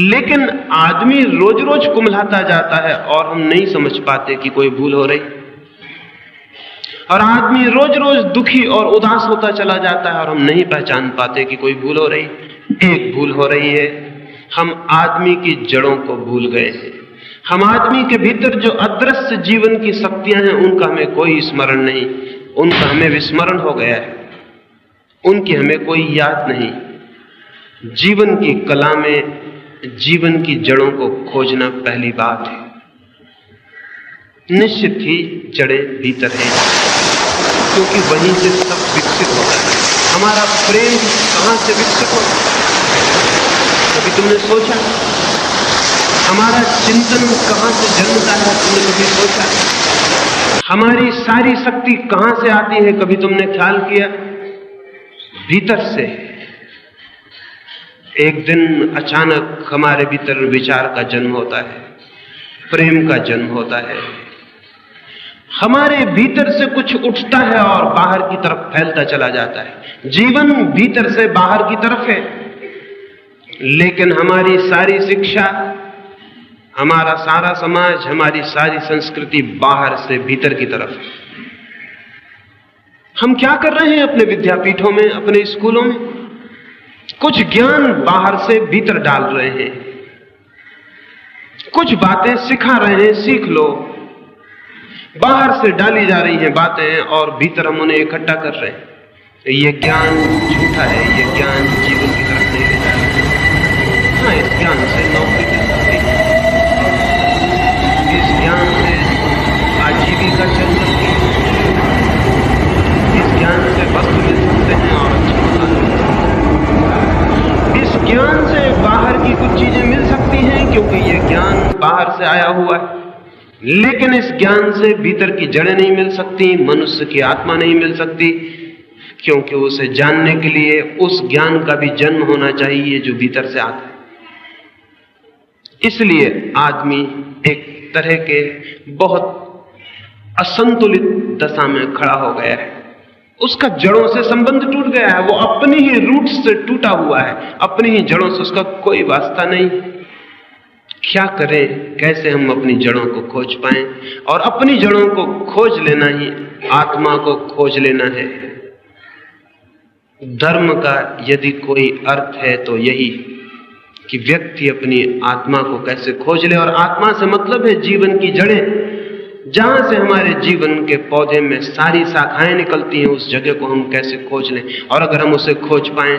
लेकिन आदमी रोज रोज कुम्हलाता जाता है और हम नहीं समझ पाते कि कोई भूल हो रही। और आदमी रोज रोज दुखी और उदास होता चला जाता है और हम नहीं पहचान पाते कि कोई भूल हो रही। एक भूल हो रही है, हम आदमी की जड़ों को भूल गए हैं। हम आदमी के भीतर जो अदृश्य जीवन की शक्तियां हैं उनका हमें कोई स्मरण नहीं, उनका हमें विस्मरण हो गया है, उनकी हमें कोई याद नहीं। जीवन की कला में जीवन की जड़ों को खोजना पहली बात है। निश्चित ही जड़ें भीतर हैं, क्योंकि वहीं से सब विकसित होता है। हमारा प्रेम कहां से विकसित होता है? कभी तुमने सोचा? हमारा चिंतन कहां से जन्मता है? तुमने कभी सोचा? हमारी सारी शक्ति कहां से आती है? कभी तुमने ख्याल किया? भीतर से। एक दिन अचानक हमारे भीतर विचार का जन्म होता है, प्रेम का जन्म होता है। हमारे भीतर से कुछ उठता है और बाहर की तरफ फैलता चला जाता है। जीवन भीतर से बाहर की तरफ है, लेकिन हमारी सारी शिक्षा, हमारा सारा समाज, हमारी सारी संस्कृति बाहर से भीतर की तरफ है। हम क्या कर रहे हैं अपने विद्यापीठों में, अपने स्कूलों में? कुछ ज्ञान बाहर से भीतर डाल रहे हैं, कुछ बातें सिखा रहे हैं, सीख लो। बाहर से डाली जा रही हैं बातें और भीतर हम उन्हें इकट्ठा कर रहे हैं। ये ज्ञान झूठा है, ये ज्ञान जीवन की तरफ नहीं ले जा रहा। हाँ, इस ज्ञान से नौकरी मिल सकती है, इस ज्ञान से आजीविका चल सकती है, इस ज्ञान से वस्त्र मिल सकते हैं और अच्छा मकान मिल सकता है। इस ज्ञान से बाहर की कुछ चीजें मिल सकती हैं, क्योंकि ये ज्ञान बाहर से आया हुआ है। लेकिन इस ज्ञान से भीतर की जड़ें नहीं मिल सकती, मनुष्य की आत्मा नहीं मिल सकती, क्योंकि उसे जानने के लिए उस ज्ञान का भी जन्म होना चाहिए जो भीतर से आता है। इसलिए आदमी एक तरह के बहुत असंतुलित दशा में खड़ा हो गया है। उसका जड़ों से संबंध टूट गया है, वो अपनी ही रूट से टूटा हुआ है, अपनी ही जड़ों से उसका कोई वास्ता नहीं। क्या करें, कैसे हम अपनी जड़ों को खोज पाएं? और अपनी जड़ों को खोज लेना ही आत्मा को खोज लेना है। धर्म का यदि कोई अर्थ है तो यही कि व्यक्ति अपनी आत्मा को कैसे खोज ले। और आत्मा से मतलब है जीवन की जड़ें, जहां से हमारे जीवन के पौधे में सारी शाखाएं निकलती हैं, उस जगह को हम कैसे खोज लें। और अगर हम उसे खोज पाएं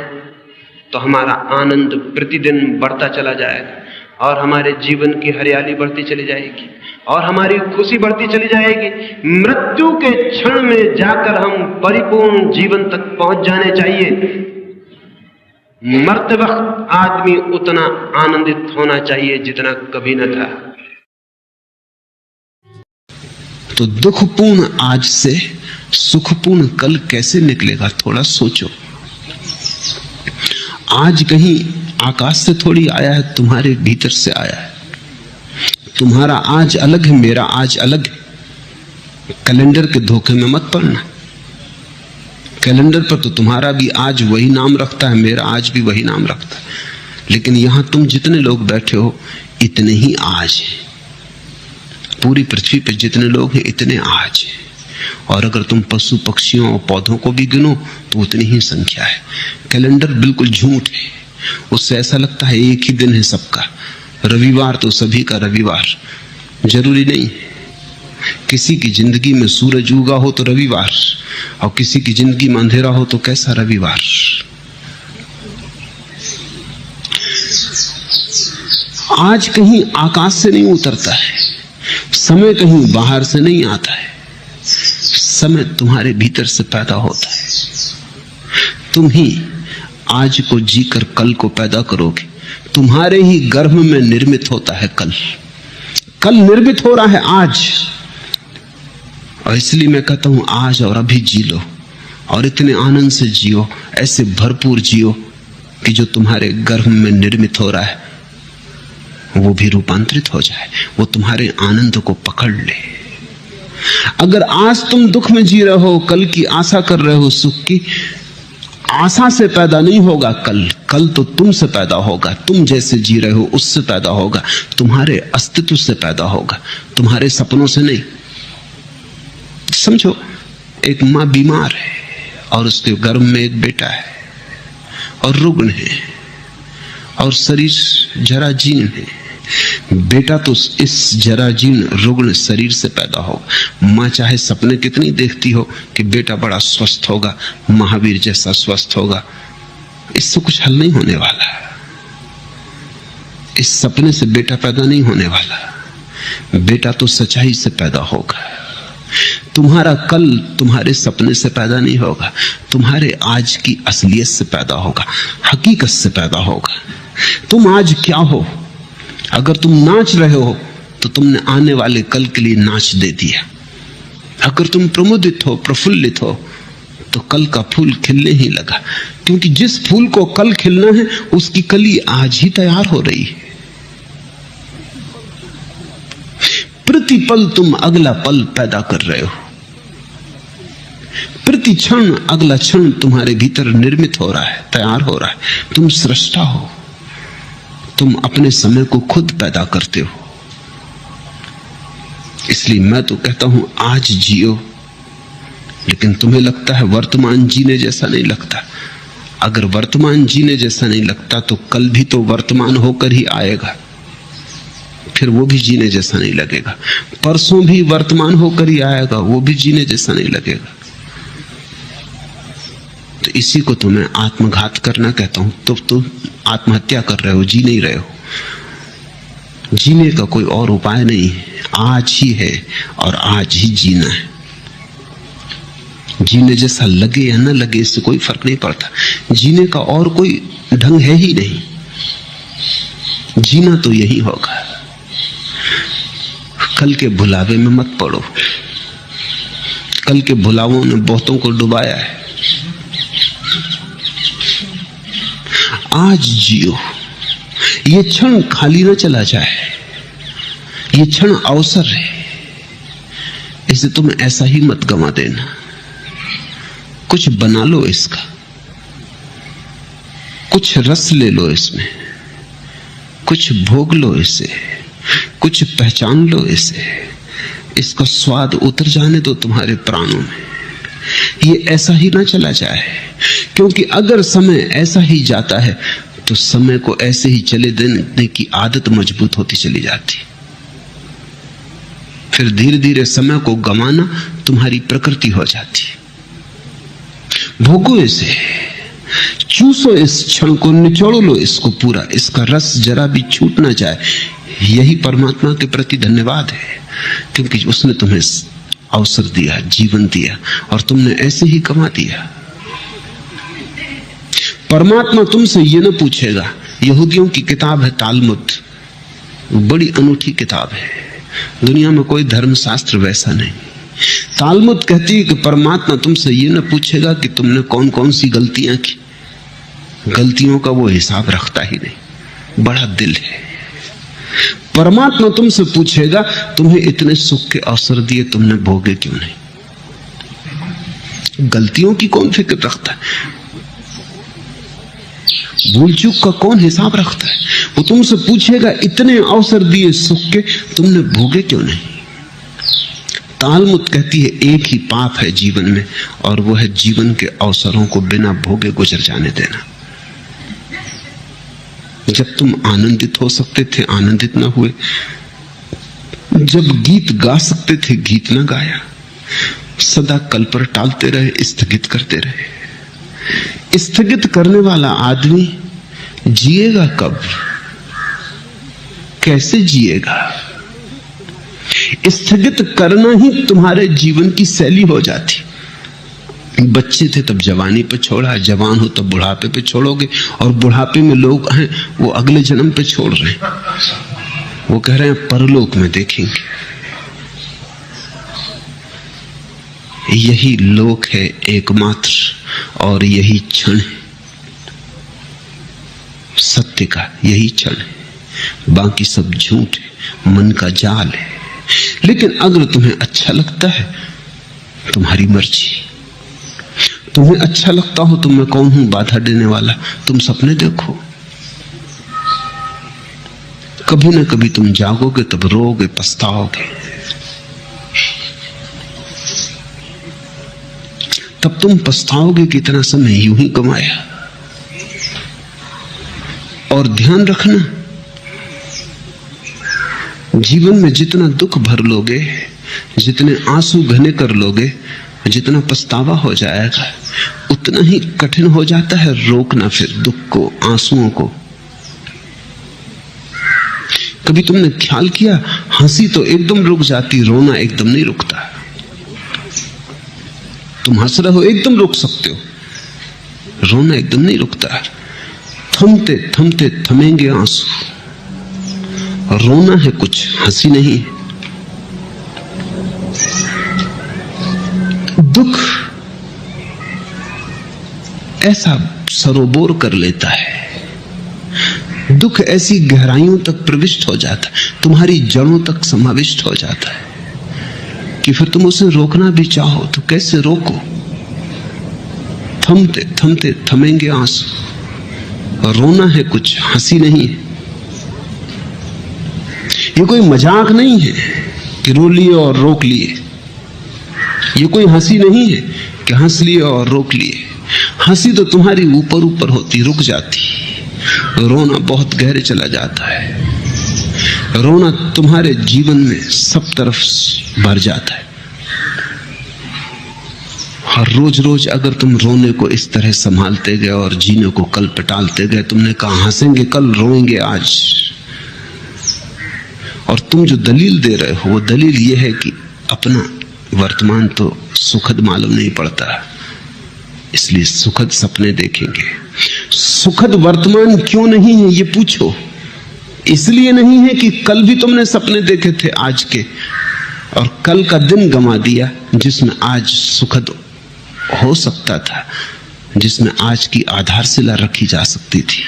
तो हमारा आनंद प्रतिदिन बढ़ता चला जाएगा और हमारे जीवन की हरियाली बढ़ती चली जाएगी और हमारी खुशी बढ़ती चली जाएगी। मृत्यु के क्षण में जाकर हम परिपूर्ण जीवन तक पहुंच जाने चाहिए। मरते वक्त आदमी उतना आनंदित होना चाहिए जितना कभी न था। तो दुखपूर्ण आज से सुखपूर्ण कल कैसे निकलेगा, थोड़ा सोचो। आज कहीं आकाश से थोड़ी आया है, तुम्हारे भीतर से आया है। तुम्हारा आज अलग है, मेरा आज अलग है। कैलेंडर के धोखे में मत पड़ना। कैलेंडर पर तो तुम्हारा भी आज वही नाम रखता है, मेरा आज भी वही नाम रखता है, लेकिन यहां तुम जितने लोग बैठे हो इतने ही आज हैं। पूरी पृथ्वी पर जितने लोग हैं इतने आज हैं। और अगर तुम पशु पक्षियों और पौधों को भी गिनो तो उतनी ही संख्या है। कैलेंडर बिल्कुल झूठ है। उससे ऐसा लगता है एक ही दिन है सबका। रविवार तो सभी का रविवार जरूरी नहीं है। किसी की जिंदगी में सूरज उगा हो तो रविवार, और किसी की जिंदगी में अंधेरा हो तो कैसा रविवार। आज कहीं आकाश से नहीं उतरता है, समय कहीं बाहर से नहीं आता है, समय तुम्हारे भीतर से पैदा होता है। तुम ही आज को जीकर कल को पैदा करोगे। तुम्हारे ही गर्भ में निर्मित होता है कल। कल निर्मित हो रहा है आज, और इसलिए मैं कहता हूं आज और अभी जी लो, और इतने आनंद से जियो, ऐसे भरपूर जियो कि जो तुम्हारे गर्भ में निर्मित हो रहा है वो भी रूपांतरित हो जाए, वो तुम्हारे आनंद को पकड़ ले। अगर आज तुम दुख में जी रहे हो, कल की आशा कर रहे हो सुख की, आशा से पैदा नहीं होगा कल। कल तो तुमसे पैदा होगा। तुम जैसे जी रहे हो उससे पैदा होगा, तुम्हारे अस्तित्व से पैदा होगा, तुम्हारे सपनों से नहीं। समझो, एक माँ बीमार है और उसके गर्भ में एक बेटा है और रुग्ण है और शरीर जराजीर्ण है। बेटा तो इस जराजीर्ण रुग्ण शरीर से पैदा होगा। माँ चाहे सपने कितनी देखती हो कि बेटा बड़ा स्वस्थ होगा, महावीर जैसा स्वस्थ होगा, इससे कुछ हल नहीं होने वाला। इस सपने से बेटा पैदा नहीं होने वाला। बेटा तो सच्चाई से पैदा होगा। तुम्हारा कल तुम्हारे सपने से पैदा नहीं होगा, तुम्हारे आज की असलियत से पैदा होगा, हकीकत से पैदा होगा। तुम आज क्या हो? अगर तुम नाच रहे हो तो तुमने आने वाले कल के लिए नाच दे दिया। अगर तुम प्रमुदित हो, प्रफुल्लित हो, तो कल का फूल खिलने ही लगा, क्योंकि जिस फूल को कल खिलना है उसकी कली आज ही तैयार हो रही है। प्रतिपल तुम अगला पल पैदा कर रहे हो। प्रति क्षण अगला क्षण तुम्हारे भीतर निर्मित हो रहा है, तैयार हो रहा है। तुम सृष्टा हो। तुम अपने समय को खुद पैदा करते हो। इसलिए मैं तो कहता हूं आज जियो, लेकिन तुम्हें लगता है वर्तमान जीने जैसा नहीं लगता। अगर वर्तमान जीने जैसा नहीं लगता तो कल भी तो वर्तमान होकर ही आएगा, फिर वो भी जीने जैसा नहीं लगेगा। परसों भी वर्तमान होकर ही आएगा, वो भी जीने जैसा नहीं लगेगा। तो इसी को तो मैं आत्मघात करना कहता हूं। तो तुम आत्महत्या कर रहे हो, जी नहीं रहे हो। जीने का कोई और उपाय नहीं है, आज ही है और आज ही जीना है। जीने जैसा लगे या न लगे इससे कोई फर्क नहीं पड़ता। जीने का और कोई ढंग है ही नहीं। जीना तो यही होगा। कल के भुलावे में मत पड़ो। कल के भुलावों ने बहुतों को डुबाया है। आज जियो। ये क्षण खाली न चला जाए। ये क्षण अवसर है, इसे तुम ऐसा ही मत गंवा देना। कुछ बना लो इसका, कुछ रस ले लो इसमें, कुछ भोग लो इसे, कुछ पहचान लो इसे। इसका स्वाद उतर जाने दो तुम्हारे प्राणों में। ये ऐसा ही ना चला जाए, क्योंकि अगर समय ऐसा ही जाता है तो समय को ऐसे ही चले देने की आदत मजबूत होती चली जाती। फिर धीरे धीरे समय को गंवाना तुम्हारी प्रकृति हो जाती। भोगो इसे, चूसो इस क्षण को, निचोड़ लो इसको पूरा, इसका रस जरा भी छूट ना जाए। यही परमात्मा के प्रति धन्यवाद है, क्योंकि उसने तुम्हें अवसर दिया, जीवन दिया, और तुमने ऐसे ही कमा दिया। परमात्मा तुमसे ये न पूछेगा। यहूदियों की किताब है तालमुद, बड़ी अनूठी किताब है, दुनिया में कोई धर्मशास्त्र वैसा नहीं। तालमुद कहती है कि परमात्मा तुमसे ये न पूछेगा कि तुमने कौन कौन सी गलतियां की, गलतियों का वो हिसाब रखता ही नहीं, बड़ा दिल है। परमात्मा तुमसे पूछेगा तुम्हें इतने सुख के अवसर दिए, तुमने भोगे क्यों नहीं? गलतियों की कौन फिक्र रखता है? भूल चूक का कौन हिसाब रखता है? वो तुमसे पूछेगा इतने अवसर दिए सुख के, तुमने भोगे क्यों नहीं? तालमुद कहती है एक ही पाप है जीवन में, और वो है जीवन के अवसरों को बिना भोगे गुजर जाने देना। जब तुम आनंदित हो सकते थे आनंदित ना हुए, जब गीत गा सकते थे गीत ना गाया, सदा कल पर टालते रहे, स्थगित करते रहे। स्थगित करने वाला आदमी जिएगा कब, कैसे जिएगा? स्थगित करना ही तुम्हारे जीवन की शैली हो जाती। बच्चे थे तब जवानी पे छोड़ा, जवान हो तब बुढ़ापे पे छोड़ोगे, और बुढ़ापे में लोग हैं वो अगले जन्म पे छोड़ रहे हैं, वो कह रहे हैं परलोक में देखेंगे। यही लोक है एकमात्र, और यही क्षण है सत्य का, यही क्षण है, बाकी सब झूठ है, मन का जाल है। लेकिन अगर तुम्हें अच्छा लगता है, तुम्हारी मर्जी। तुम्हें अच्छा लगता हो तो मैं कौन हूं बाधा देने वाला? तुम सपने देखो, कभी ना कभी तुम जागोगे, तब रोओगे, पछताओगे, तब तुम पछताओगे कि इतना समय यूं ही गंवाया। और ध्यान रखना, जीवन में जितना दुख भर लोगे, जितने आंसू घने कर लोगे, जितना पछतावा हो जाएगा, उतना ही कठिन हो जाता है रोकना फिर दुख को, आंसुओं को। कभी तुमने ख्याल किया, हंसी तो एकदम रुक जाती, रोना एकदम नहीं रुकता। तुम हंस रहे हो एकदम रुक सकते हो, रोना एकदम नहीं रुकता। थमते थमते थमेंगे आंसू। रोना है कुछ, हंसी नहीं। दुख ऐसा सरोबोर कर लेता है, दुख ऐसी गहराइयों तक प्रविष्ट हो जाता है, तुम्हारी जड़ों तक समाविष्ट हो जाता है कि फिर तुम उसे रोकना भी चाहो तो कैसे रोको। थमते थमते थमेंगे आंसू। रोना है कुछ, हंसी नहीं है। ये कोई मजाक नहीं है कि रो लिए और रोक लिए, ये कोई हंसी नहीं है कि हंस लिए और रोक लिए। हंसी तो तुम्हारी ऊपर ऊपर होती, रुक जाती। रोना बहुत गहरे चला जाता है। रोना तुम्हारे जीवन में सब तरफ भर जाता है। और रोज रोज अगर तुम रोने को इस तरह संभालते गए और जीने को कल पे टालते गए, तुमने कहा हंसेंगे कल, रोएंगे आज, और तुम जो दलील दे रहे हो वो दलील ये है कि अपना वर्तमान तो सुखद मालूम नहीं पड़ता, इसलिए सुखद सपने देखेंगे। सुखद वर्तमान क्यों नहीं है ये पूछो। इसलिए नहीं है कि कल भी तुमने सपने देखे थे आज के, और कल का दिन गंवा दिया जिसमें आज सुखद हो सकता था, जिसमें आज की आधारशिला रखी जा सकती थी।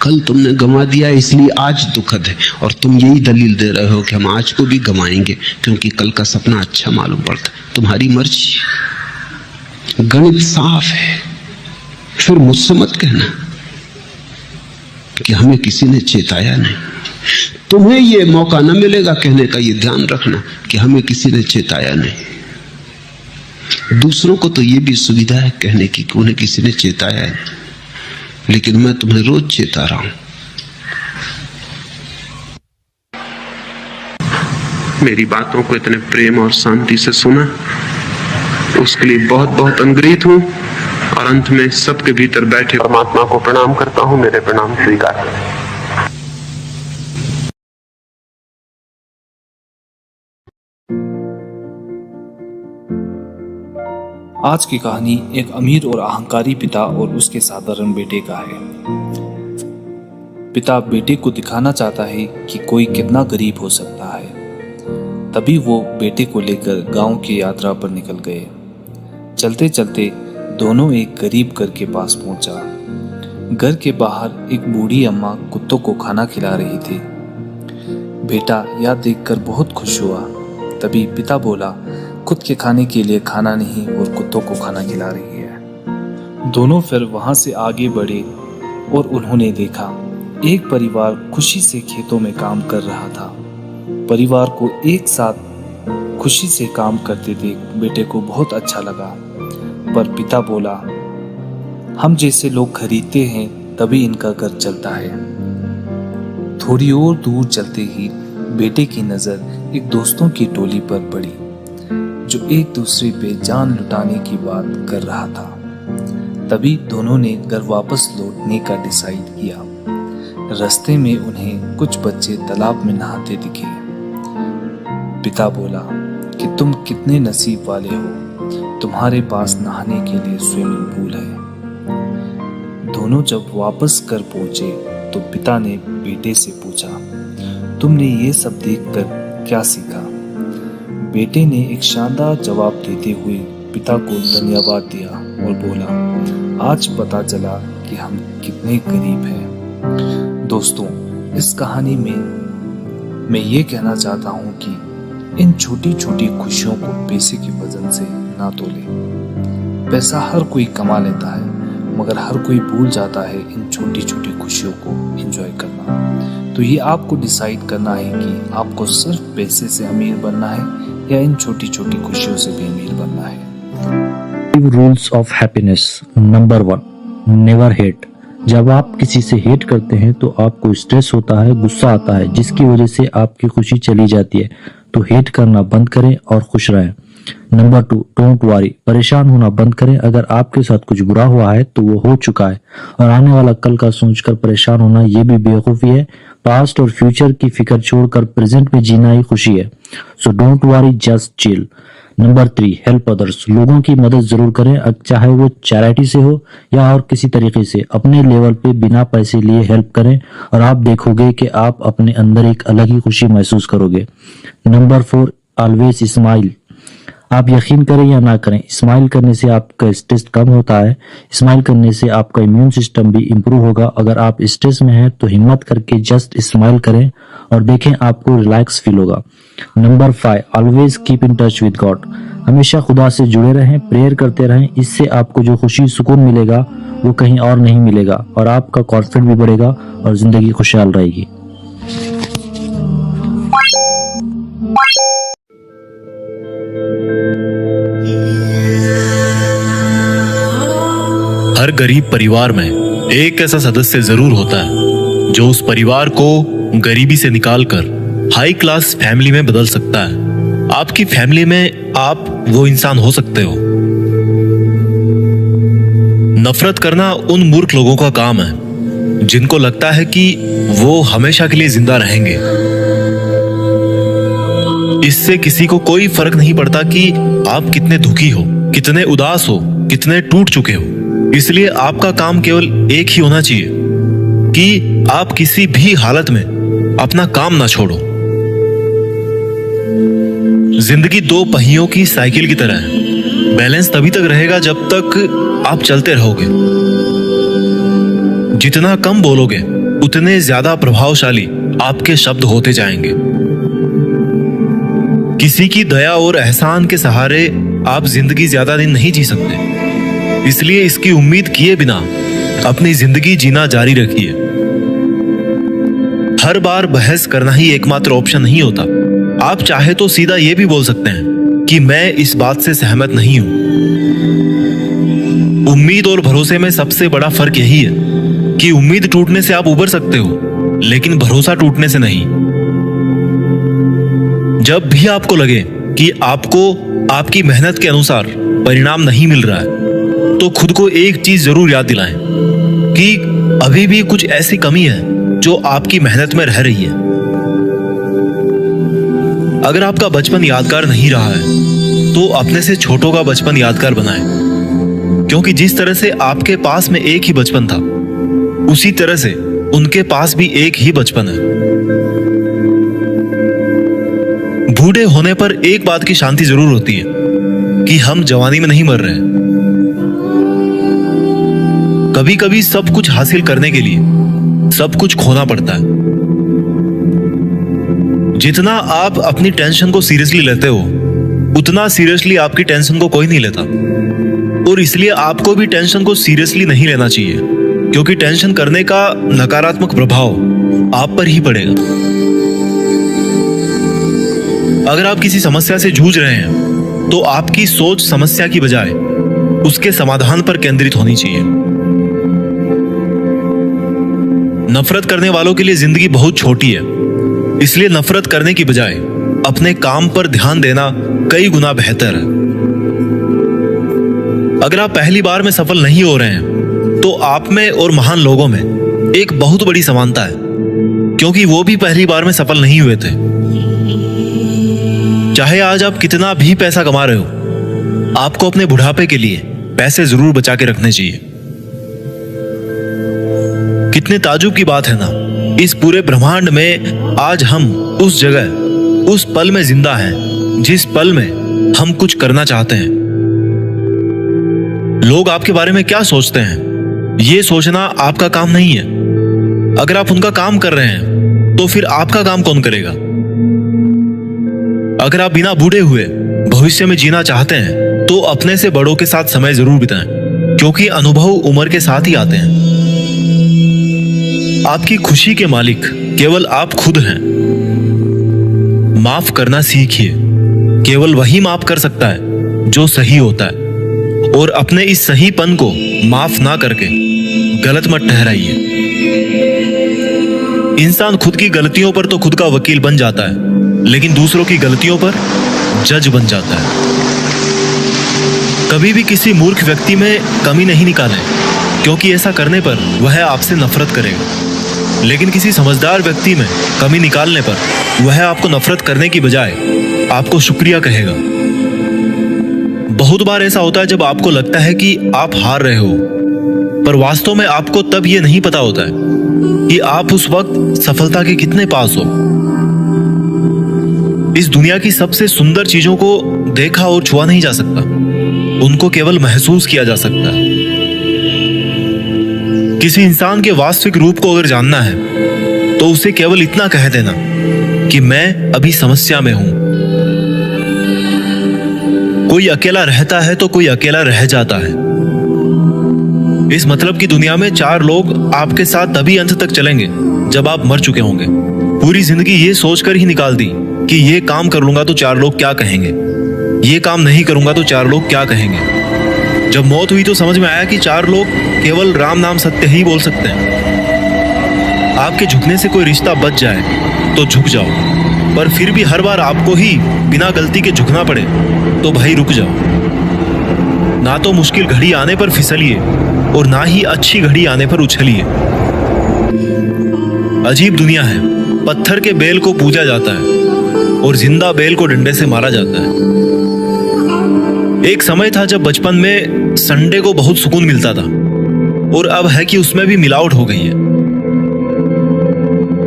कल तुमने गंवा दिया इसलिए आज दुखद है, और तुम यही दलील दे रहे हो कि हम आज को भी गंवाएंगे क्योंकि कल का सपना अच्छा मालूम पड़ता है। तुम्हारी मर्जी, गणित साफ है। फिर मुझसे मत कहना कि हमें किसी ने चेताया नहीं। तुम्हें यह मौका न मिलेगा कहने का, ये ध्यान रखना कि हमें किसी ने चेताया नहीं। दूसरों को तो यह भी सुविधा है कहने की कि उन्हें किसी ने चेताया है, लेकिन मैं तुम्हें रोज चेता रहा हूं। मेरी बातों को इतने प्रेम और शांति से सुना, उसके लिए बहुत बहुत अनुग्रहित हूं। और अंत में सबके भीतर बैठे परमात्मा को प्रणाम करता हूं। मेरे प्रणाम स्वीकार करें। आज की कहानी एक अमीर और अहंकारी पिता और उसके साधारण बेटे का है। पिता बेटे को दिखाना चाहता है कि कोई कितना गरीब हो सकता है। तभी वो बेटे को लेकर गांव की यात्रा पर निकल गए। चलते चलते दोनों एक गरीब घर के पास पहुंचा। घर के बाहर एक बूढ़ी अम्मा कुत्तों को खाना खिला रही थी। बेटा यह देखकर बहुत खुश हुआ। तभी पिता बोला, खुद के खाने के लिए खाना नहीं और कुत्तों को खाना खिला रही है। दोनों फिर वहां से आगे बढ़े और उन्होंने देखा एक परिवार खुशी से खेतों में काम कर रहा था। परिवार को एक साथ खुशी से काम करते देख बेटे को बहुत अच्छा लगा। पर पिता बोला, हम जैसे लोग खरीदते हैं तभी इनका घर चलता है। थोड़ी और दूर चलते ही बेटे की नजर एक दोस्तों की टोली पर पड़ी जो एक दूसरे पे जान लुटाने की बात कर रहा था। तभी दोनों ने घर वापस लौटने का डिसाइड किया। रास्ते में उन्हें कुछ बच्चे तालाब में नहाते दिखे। पिता बोला कि तुम कितने नसीब वाले हो, तुम्हारे पास नहाने के लिए स्विमिंग पूल है। दोनों जब वापस घर पहुंचे तो पिता ने बेटे से पूछा, तुमने ये सब देखकर क्या सीखा? बेटे ने एक शानदार जवाब देते हुए पिता को धन्यवाद दिया और बोला, आज पता चला कि हम कितने गरीब हैं। दोस्तों, इस कहानी में मैं ये कहना चाहता हूँ कि इन छोटी छोटी खुशियों को पैसे के वजन से ना तोलें। पैसा हर कोई कमा लेता है, मगर हर कोई भूल जाता है इन छोटी छोटी खुशियों को एंजॉय करना। तो ये आपको डिसाइड करना है कि आपको सिर्फ पैसे से अमीर बनना है या इन छोटी छोटी खुशियों से भी अमीर बनना है। Rules of happiness. Number 1, never hate. जब आप किसी से हेट करते हैं तो आपको स्ट्रेस होता है, गुस्सा आता है, जिसकी वजह से आपकी खुशी चली जाती है। तो हेट करना बंद करें और खुश रहें। Number 2, don't worry. परेशान होना बंद करें। अगर आपके साथ कुछ बुरा हुआ है तो वो हो चुका है और आने वाला कल का सोचकर परेशान होना ये भी बेवकूफी है। पास्ट और फ्यूचर की फिक्र छोड़कर प्रेजेंट में जीना ही खुशी है। So don't worry, just chill. Number 3, help others. लोगों की मदद जरूर करें, चाहे वो चैरिटी से हो या और किसी तरीके से। अपने लेवल पे बिना पैसे लिए हेल्प करें और आप देखोगे कि आप अपने अंदर एक अलग ही खुशी महसूस करोगे। Number 4, always smile. आप यकीन करें या ना करें, स्माइल करने से आपका स्ट्रेस कम होता है। स्माइल करने से आपका इम्यून सिस्टम भी इम्प्रूव होगा। अगर आप स्ट्रेस में हैं तो हिम्मत करके जस्ट स्माइल करें और देखें आपको रिलैक्स फील होगा। Number 5, always keep in touch with God. हमेशा खुदा से जुड़े रहें, प्रेयर करते रहें। इससे आपको जो खुशी सुकून मिलेगा वो कहीं और नहीं मिलेगा और आपका कॉन्फिडेंस भी बढ़ेगा और जिंदगी खुशहाल रहेगी। हर गरीब परिवार में एक ऐसा सदस्य जरूर होता है जो उस परिवार को गरीबी से निकालकर हाई क्लास फैमिली में बदल सकता है। आपकी फैमिली में आप वो इंसान हो सकते हो। नफरत करना उन मूर्ख लोगों का काम है जिनको लगता है कि वो हमेशा के लिए जिंदा रहेंगे। इससे किसी को कोई फर्क नहीं पड़ता कि आप कितने दुखी हो, कितने उदास हो, कितने टूट चुके हो। इसलिए आपका काम केवल एक ही होना चाहिए कि आप किसी भी हालत में अपना काम ना छोड़ो। जिंदगी 2 पहियों की साइकिल की तरह है। बैलेंस तभी तक रहेगा जब तक आप चलते रहोगे। जितना कम बोलोगे उतने ज्यादा प्रभावशाली आपके शब्द होते जाएंगे। किसी की दया और एहसान के सहारे आप जिंदगी ज्यादा दिन नहीं जी सकते। इसलिए इसकी उम्मीद किए बिना अपनी जिंदगी जीना जारी रखिए। हर बार बहस करना ही एकमात्र ऑप्शन नहीं होता। आप चाहे तो सीधा यह भी बोल सकते हैं कि मैं इस बात से सहमत नहीं हूं। उम्मीद और भरोसे में सबसे बड़ा फर्क यही है कि उम्मीद टूटने से आप उबर सकते हो, लेकिन भरोसा टूटने से नहीं। जब भी आपको लगे कि आपको आपकी मेहनत के अनुसार परिणाम नहीं मिल रहा है, तो खुद को एक चीज जरूर याद दिलाएं कि अभी भी कुछ ऐसी कमी है जो आपकी मेहनत में रह रही है। अगर आपका बचपन यादगार नहीं रहा है तो अपने से छोटों का बचपन यादगार बनाएं, क्योंकि जिस तरह से आपके पास में एक ही बचपन था उसी तरह से उनके पास भी एक ही बचपन है। बूढ़े होने पर एक बात की शांति जरूर होती है कि हम जवानी में नहीं मर रहे। कभी कभी सब कुछ हासिल करने के लिए सब कुछ खोना पड़ता है। जितना आप अपनी टेंशन को सीरियसली लेते हो उतना सीरियसली आपकी टेंशन को कोई नहीं लेता, और इसलिए आपको भी टेंशन को सीरियसली नहीं लेना चाहिए, क्योंकि टेंशन करने का नकारात्मक प्रभाव आप पर ही पड़ेगा। अगर आप किसी समस्या से जूझ रहे हैं तो आपकी सोच समस्या की बजाय उसके समाधान पर केंद्रित होनी चाहिए। नफरत करने वालों के लिए जिंदगी बहुत छोटी है, इसलिए नफरत करने की बजाय अपने काम पर ध्यान देना कई गुना बेहतर है। अगर आप पहली बार में सफल नहीं हो रहे हैं तो आप में और महान लोगों में एक बहुत बड़ी समानता है, क्योंकि वो भी पहली बार में सफल नहीं हुए थे। चाहे आज आप कितना भी पैसा कमा रहे हो, आपको अपने बुढ़ापे के लिए पैसे जरूर बचा के रखने चाहिए। कितने ताजुब की बात है ना, इस पूरे ब्रह्मांड में आज हम उस जगह उस पल में जिंदा हैं जिस पल में हम कुछ करना चाहते हैं। लोग आपके बारे में क्या सोचते हैं ये सोचना आपका काम नहीं है। अगर आप उनका काम कर रहे हैं तो फिर आपका काम कौन करेगा? अगर आप बिना बूढ़े हुए भविष्य में जीना चाहते हैं तो अपने से बड़ों के साथ समय जरूर बिताएं, क्योंकि अनुभव उम्र के साथ ही आते हैं। आपकी खुशी के मालिक केवल आप खुद हैं। माफ करना सीखिए, केवल वही माफ कर सकता है जो सही होता है, और अपने इस सहीपन को माफ ना करके गलत मत ठहराइए। इंसान खुद की गलतियों पर तो खुद का वकील बन जाता है, लेकिन दूसरों की गलतियों पर जज बन जाता है। कभी भी किसी मूर्ख व्यक्ति में कमी नहीं निकालें, क्योंकि ऐसा करने पर वह आपसे नफरत करेगा। लेकिन किसी समझदार व्यक्ति में कमी निकालने पर वह आपको नफरत करने की बजाय आपको शुक्रिया कहेगा। बहुत बार ऐसा होता है जब आपको लगता है कि आप हार रहे हो, पर वास्तव में आपको तब यह नहीं पता होता है कि आप उस वक्त सफलता के कितने पास हो। इस दुनिया की सबसे सुंदर चीजों को देखा और छुआ नहीं जा सकता, उनको केवल महसूस किया जा सकता है। किसी इंसान के वास्तविक रूप को अगर जानना है तो उसे केवल इतना कह देना कि मैं अभी समस्या में हूं। कोई अकेला रहता है तो कोई अकेला रह जाता है। इस मतलब की दुनिया में 4 लोग आपके साथ तभी अंत तक चलेंगे जब आप मर चुके होंगे। पूरी जिंदगी ये सोचकर ही निकाल दी कि ये काम कर लूंगा तो 4 लोग क्या कहेंगे, ये काम नहीं करूंगा तो 4 लोग क्या कहेंगे। जब मौत हुई तो समझ में आया कि 4 लोग केवल राम नाम सत्य ही बोल सकते हैं। आपके झुकने से कोई रिश्ता बच जाए तो झुक जाओ, पर फिर भी हर बार आपको ही बिना गलती के झुकना पड़े तो भाई रुक जाओ। ना तो मुश्किल घड़ी आने पर फिसलिए और ना ही अच्छी घड़ी आने पर उछलिए। अजीब दुनिया है, पत्थर के बेल को पूजा जाता है और जिंदा बेल को डंडे से मारा जाता है। एक समय था जब बचपन में संडे को बहुत सुकून मिलता था, और अब है कि उसमें भी मिलावट हो गई है।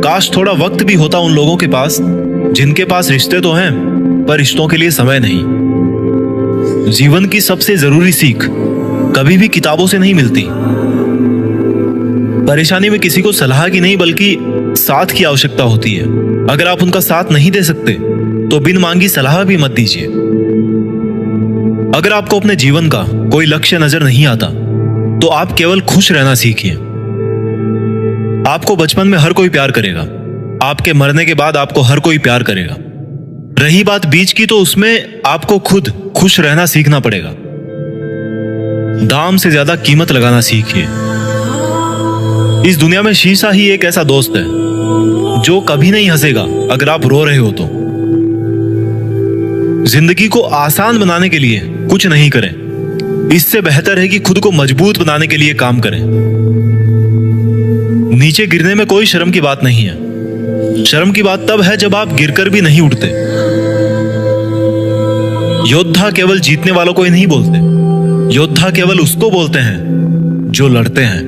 काश थोड़ा वक्त भी होता उन लोगों के पास जिनके पास रिश्ते तो हैं पर रिश्तों के लिए समय नहीं। जीवन की सबसे जरूरी सीख कभी भी किताबों से नहीं मिलती। परेशानी में किसी को सलाह की नहीं बल्कि साथ की आवश्यकता होती है। अगर आप उनका साथ नहीं दे सकते तो बिन मांगी सलाह भी मत दीजिए। अगर आपको अपने जीवन का कोई लक्ष्य नजर नहीं आता तो आप केवल खुश रहना सीखिए। आपको बचपन में हर कोई प्यार करेगा, आपके मरने के बाद आपको हर कोई प्यार करेगा। रही बात बीच की तो उसमें आपको खुद खुश रहना सीखना पड़ेगा। दाम से ज्यादा कीमत लगाना सीखिए। इस दुनिया में शीशा ही एक ऐसा दोस्त है जो कभी नहीं हंसेगा अगर आप रो रहे हो तो। जिंदगी को आसान बनाने के लिए कुछ नहीं करें, इससे बेहतर है कि खुद को मजबूत बनाने के लिए काम करें। नीचे गिरने में कोई शर्म की बात नहीं है। शर्म की बात तब है जब आप गिरकर भी नहीं उठते। योद्धा केवल जीतने वालों को ही नहीं बोलते, योद्धा केवल उसको बोलते हैं जो लड़ते हैं।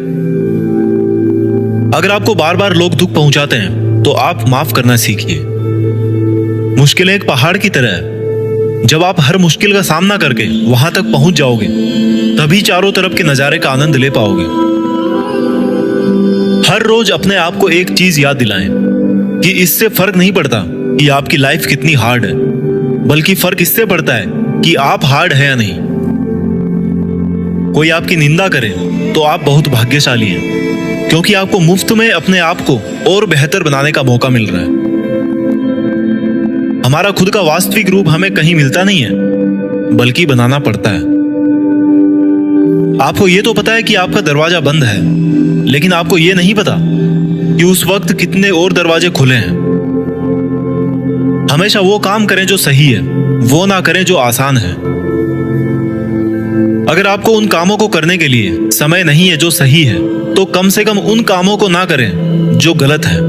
अगर आपको बार बार लोग दुख पहुंचाते हैं तो आप माफ करना सीखिए। मुश्किलें एक पहाड़ की तरह है। जब आप हर मुश्किल का सामना करके वहां तक पहुंच जाओगे, तभी चारों तरफ के नजारे का आनंद ले पाओगे। हर रोज अपने आप को एक चीज याद दिलाएं कि इससे फर्क नहीं पड़ता कि आपकी लाइफ कितनी हार्ड है, बल्कि फर्क इससे पड़ता है कि आप हार्ड है या नहीं। कोई आपकी निंदा करे तो आप बहुत भाग्यशाली हैं, क्योंकि आपको मुफ्त में अपने आप को और बेहतर बनाने का मौका मिल रहा है। हमारा खुद का वास्तविक रूप हमें कहीं मिलता नहीं है, बल्कि बनाना पड़ता है। आपको यह तो पता है कि आपका दरवाजा बंद है, लेकिन आपको यह नहीं पता कि उस वक्त कितने और दरवाजे खुले हैं। हमेशा वो काम करें जो सही है, वो ना करें जो आसान है। अगर आपको उन कामों को करने के लिए समय नहीं है जो सही है, तो कम से कम उन कामों को ना करें जो गलत है।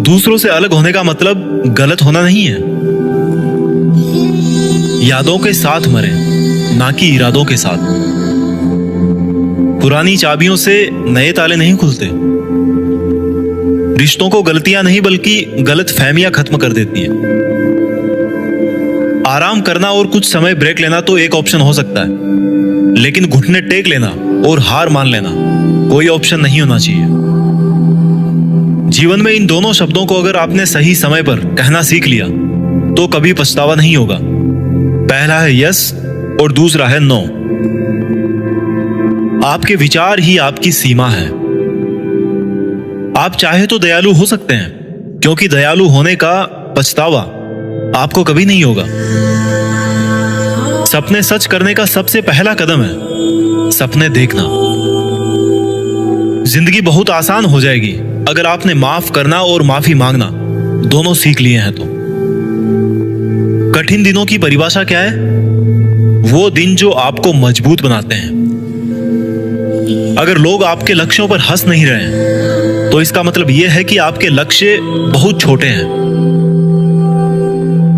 दूसरों से अलग होने का मतलब गलत होना नहीं है। यादों के साथ मरें, ना कि इरादों के साथ। पुरानी चाबियों से नए ताले नहीं खुलते। रिश्तों को गलतियां नहीं बल्कि गलत फहमियां खत्म कर देती हैं। आराम करना और कुछ समय ब्रेक लेना तो एक ऑप्शन हो सकता है, लेकिन घुटने टेक लेना और हार मान लेना कोई ऑप्शन नहीं होना चाहिए। जीवन में इन दोनों शब्दों को अगर आपने सही समय पर कहना सीख लिया तो कभी पछतावा नहीं होगा। पहला है यस और दूसरा है नो। आपके विचार ही आपकी सीमा है। आप चाहे तो दयालु हो सकते हैं, क्योंकि दयालु होने का पछतावा आपको कभी नहीं होगा। सपने सच करने का सबसे पहला कदम है सपने देखना। जिंदगी बहुत आसान हो जाएगी अगर आपने माफ करना और माफी मांगना दोनों सीख लिए हैं तो। कठिन दिनों की परिभाषा क्या है? वो दिन जो आपको मजबूत बनाते हैं। अगर लोग आपके लक्ष्यों पर हंस नहीं रहे हैं, तो इसका मतलब यह है कि आपके लक्ष्य बहुत छोटे हैं।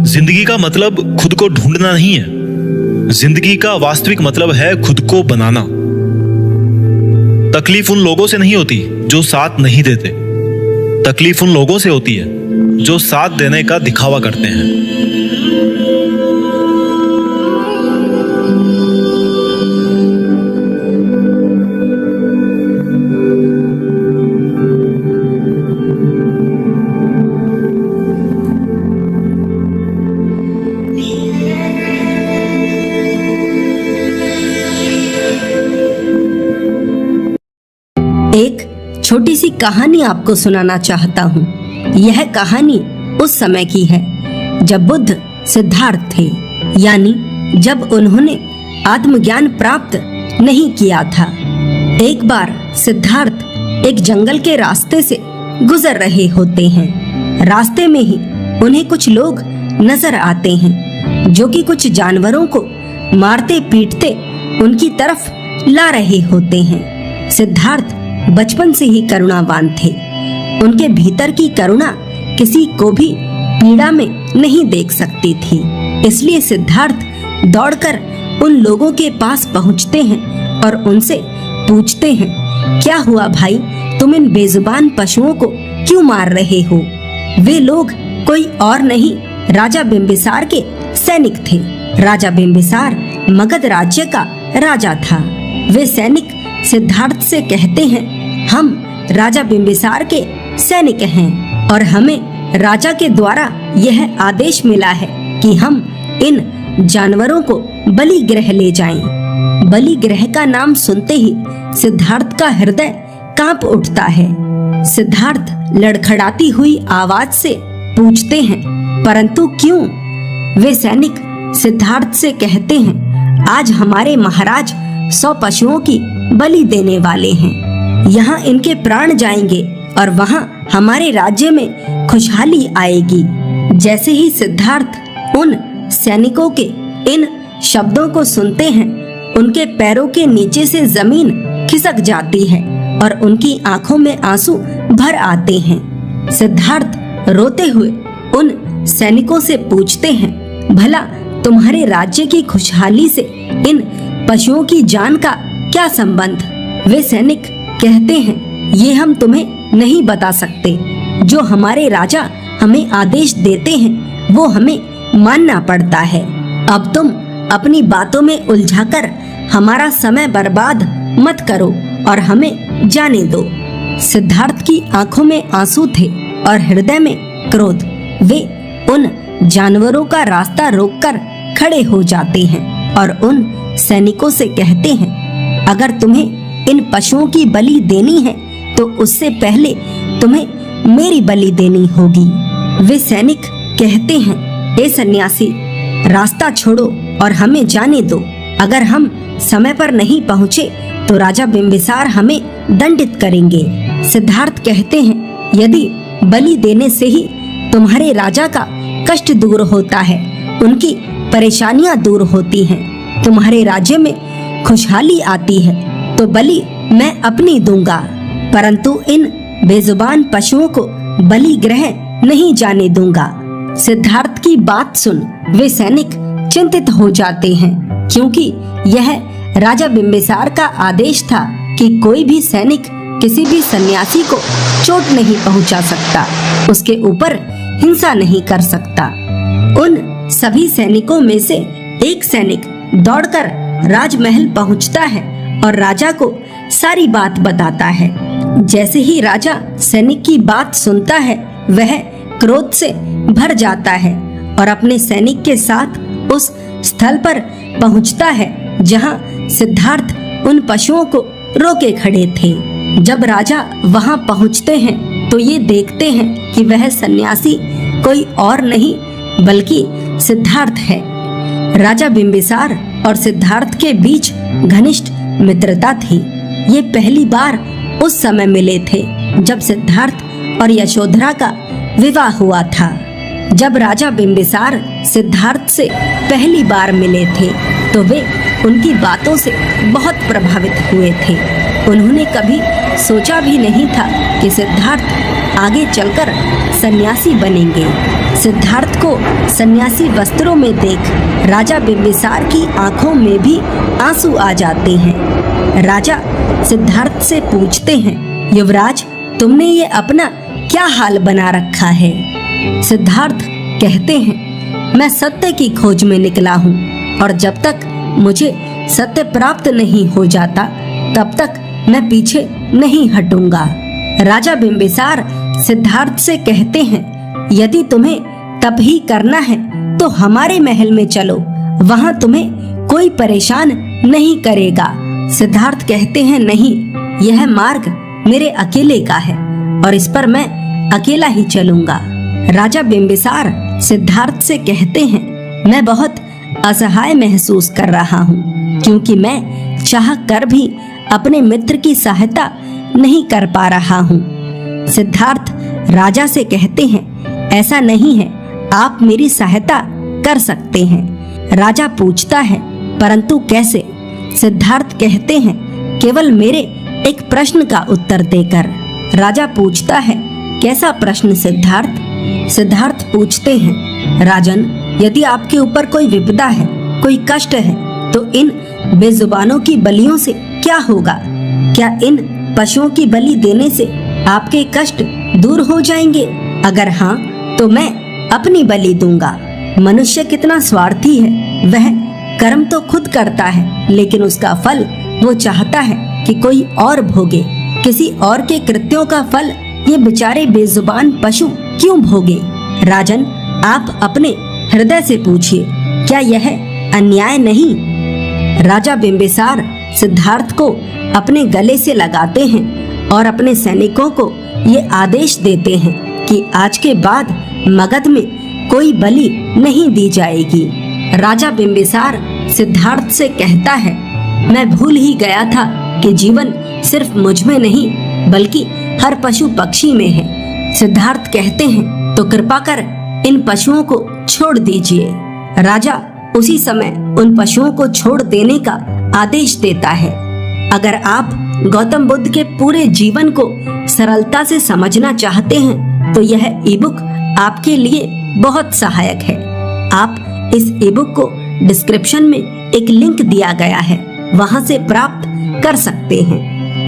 जिंदगी का मतलब खुद को ढूंढना नहीं है। जिंदगी का वास्तविक मतलब है खुद को बनाना। तकलीफ उन लोगों से नहीं होती जो साथ नहीं देते। तकलीफ उन लोगों से होती है जो साथ देने का दिखावा करते हैं। एक छोटी सी कहानी आपको सुनाना चाहता हूँ। यह कहानी उस समय की है जब बुद्ध सिद्धार्थ थे, यानी जब उन्होंने आत्मज्ञान प्राप्त नहीं किया था। एक बार सिद्धार्थ एक जंगल के रास्ते से गुजर रहे होते हैं। रास्ते में ही उन्हें कुछ लोग नजर आते हैं जो कि कुछ जानवरों को मारते पीटते उनकी तरफ ला रहे होते हैं। सिद्धार्थ बचपन से ही करुणावान थे। उनके भीतर की करुणा किसी को भी पीड़ा में नहीं देख सकती थी। इसलिए सिद्धार्थ दौड़कर उन लोगों के पास पहुंचते हैं और उनसे पूछते हैं, क्या हुआ भाई, तुम इन बेजुबान पशुओं को क्यों मार रहे हो? वे लोग कोई और नहीं, राजा बिंबिसार के सैनिक थे। राजा बिंबिसार मगध राज्य का राजा था। वे सैनिक सिद्धार्थ से कहते हैं, हम राजा बिंबिसार के सैनिक हैं और हमें राजा के द्वारा यह आदेश मिला है कि हम इन जानवरों को बलि गृह ले जाएं। बलि गृह का नाम सुनते ही सिद्धार्थ का हृदय कांप उठता है। सिद्धार्थ लड़खड़ाती हुई आवाज से पूछते हैं, परंतु क्यों? वे सैनिक सिद्धार्थ से कहते हैं, आज हमारे महाराज 100 पशुओं की बलि देने वाले हैं। यहाँ इनके प्राण जाएंगे और वहाँ हमारे राज्य में खुशहाली आएगी। जैसे ही सिद्धार्थ उन सैनिकों के इन शब्दों को सुनते हैं उनके पैरों के नीचे से जमीन खिसक जाती है और उनकी आंखों में आंसू भर आते हैं। सिद्धार्थ रोते हुए उन सैनिकों से पूछते हैं, भला तुम्हारे राज्य की खुशहाली से इन पशुओं की जान का क्या संबंध? वे सैनिक कहते हैं, ये हम तुम्हें नहीं बता सकते। जो हमारे राजा हमें आदेश देते हैं वो हमें मानना पड़ता है। अब तुम अपनी बातों में उलझाकर हमारा समय बर्बाद मत करो और हमें जाने दो। सिद्धार्थ की आंखों में आंसू थे और हृदय में क्रोध। वे उन जानवरों का रास्ता रोककर खड़े हो जाते हैं और उन सैनिकों से कहते हैं, अगर तुम्हें इन पशुओं की बलि देनी है तो उससे पहले तुम्हें मेरी बलि देनी होगी। वे सैनिक कहते हैं, ए सन्यासी, रास्ता छोड़ो और हमें जाने दो। अगर हम समय पर नहीं पहुँचे तो राजा बिंबिसार हमें दंडित करेंगे। सिद्धार्थ कहते हैं, यदि बलि देने से ही तुम्हारे राजा का कष्ट दूर होता है, उनकी परेशानियां दूर होती हैं, तुम्हारे राज्य में खुशहाली आती है, तो बलि मैं अपनी दूंगा, परंतु इन बेजुबान पशुओं को बलि ग्रह नहीं जाने दूंगा। सिद्धार्थ की बात सुन वे सैनिक चिंतित हो जाते हैं, क्योंकि यह राजा बिंबिसार का आदेश था कि कोई भी सैनिक किसी भी सन्यासी को चोट नहीं पहुंचा सकता, उसके ऊपर हिंसा नहीं कर सकता। उन सभी सैनिकों में से एक सैनिक दौड़कर राजमहल पहुंचता है और राजा को सारी बात बताता है। जैसे ही राजा सैनिक की बात सुनता है, वह क्रोध से भर जाता है और अपने सैनिक के साथ उस स्थल पर पहुंचता है जहां सिद्धार्थ उन पशुओं को रोके खड़े थे। जब राजा वहां पहुंचते हैं तो ये देखते हैं कि वह सन्यासी कोई और नहीं बल्कि सिद्धार्थ है। राजा बिंबिसार और सिद्धार्थ के बीच घनिष्ठ मित्रता थी। ये पहली बार उस समय मिले थे जब सिद्धार्थ और यशोधरा का विवाह हुआ था। जब राजा बिंबिसार सिद्धार्थ से पहली बार मिले थे तो वे उनकी बातों से बहुत प्रभावित हुए थे। उन्होंने कभी सोचा भी नहीं था कि सिद्धार्थ आगे चलकर सन्यासी बनेंगे। सिद्धार्थ को सन्यासी वस्त्रों में देख राजा बिंबिसार की आंखों में भी आंसू आ जाते हैं। राजा सिद्धार्थ से पूछते हैं, युवराज, तुमने ये अपना क्या हाल बना रखा है? सिद्धार्थ कहते हैं, मैं सत्य की खोज में निकला हूँ और जब तक मुझे सत्य प्राप्त नहीं हो जाता तब तक मैं पीछे नहीं हटूंगा। राजा बिंबिसार सिद्धार्थ से कहते हैं, यदि तुम्हें तब ही करना है तो हमारे महल में चलो, वहाँ तुम्हें कोई परेशान नहीं करेगा। सिद्धार्थ कहते हैं, नहीं, यह मार्ग मेरे अकेले का है और इस पर मैं अकेला ही चलूंगा। राजा बिंबिसार सिद्धार्थ से कहते हैं, मैं बहुत असहाय महसूस कर रहा हूँ, क्योंकि मैं चाह कर भी अपने मित्र की सहायता नहीं कर पा रहा हूँ। सिद्धार्थ राजा से कहते हैं, ऐसा नहीं है, आप मेरी सहायता कर सकते हैं। राजा पूछता है, परंतु कैसे? सिद्धार्थ कहते हैं, केवल मेरे एक प्रश्न का उत्तर देकर। राजा पूछता है, कैसा प्रश्न सिद्धार्थ? सिद्धार्थ पूछते हैं, राजन, यदि आपके ऊपर कोई विपदा है, कोई कष्ट है, तो इन बेजुबानों की बलियों से क्या होगा? क्या इन पशुओं की बलि देने से आपके कष्ट दूर हो जाएंगे? अगर हाँ, तो मैं अपनी बलि दूंगा। मनुष्य कितना स्वार्थी है, वह कर्म तो खुद करता है लेकिन उसका फल वो चाहता है कि कोई और भोगे। किसी और के कृत्यों का फल ये बेचारे बेजुबान पशु क्यों भोगे? राजन, आप अपने हृदय से पूछिए, क्या यह अन्याय नहीं? राजा बिंबिसार सिद्धार्थ को अपने गले से लगाते हैं और अपने सैनिकों को ये आदेश देते हैं कि आज के बाद मगध में कोई बलि नहीं दी जाएगी। राजा बिंबिसार सिद्धार्थ से कहता है, मैं भूल ही गया था कि जीवन सिर्फ मुझ में नहीं बल्कि हर पशु पक्षी में है। सिद्धार्थ कहते हैं, तो कृपा कर इन पशुओं को छोड़ दीजिए। राजा उसी समय उन पशुओं को छोड़ देने का आदेश देता है। अगर आप गौतम बुद्ध के पूरे जीवन को सरलता से समझना चाहते हैं तो यह ईबुक आपके लिए बहुत सहायक है। आप इस ईबुक को डिस्क्रिप्शन में एक लिंक दिया गया है, वहां से प्राप्त कर सकते हैं।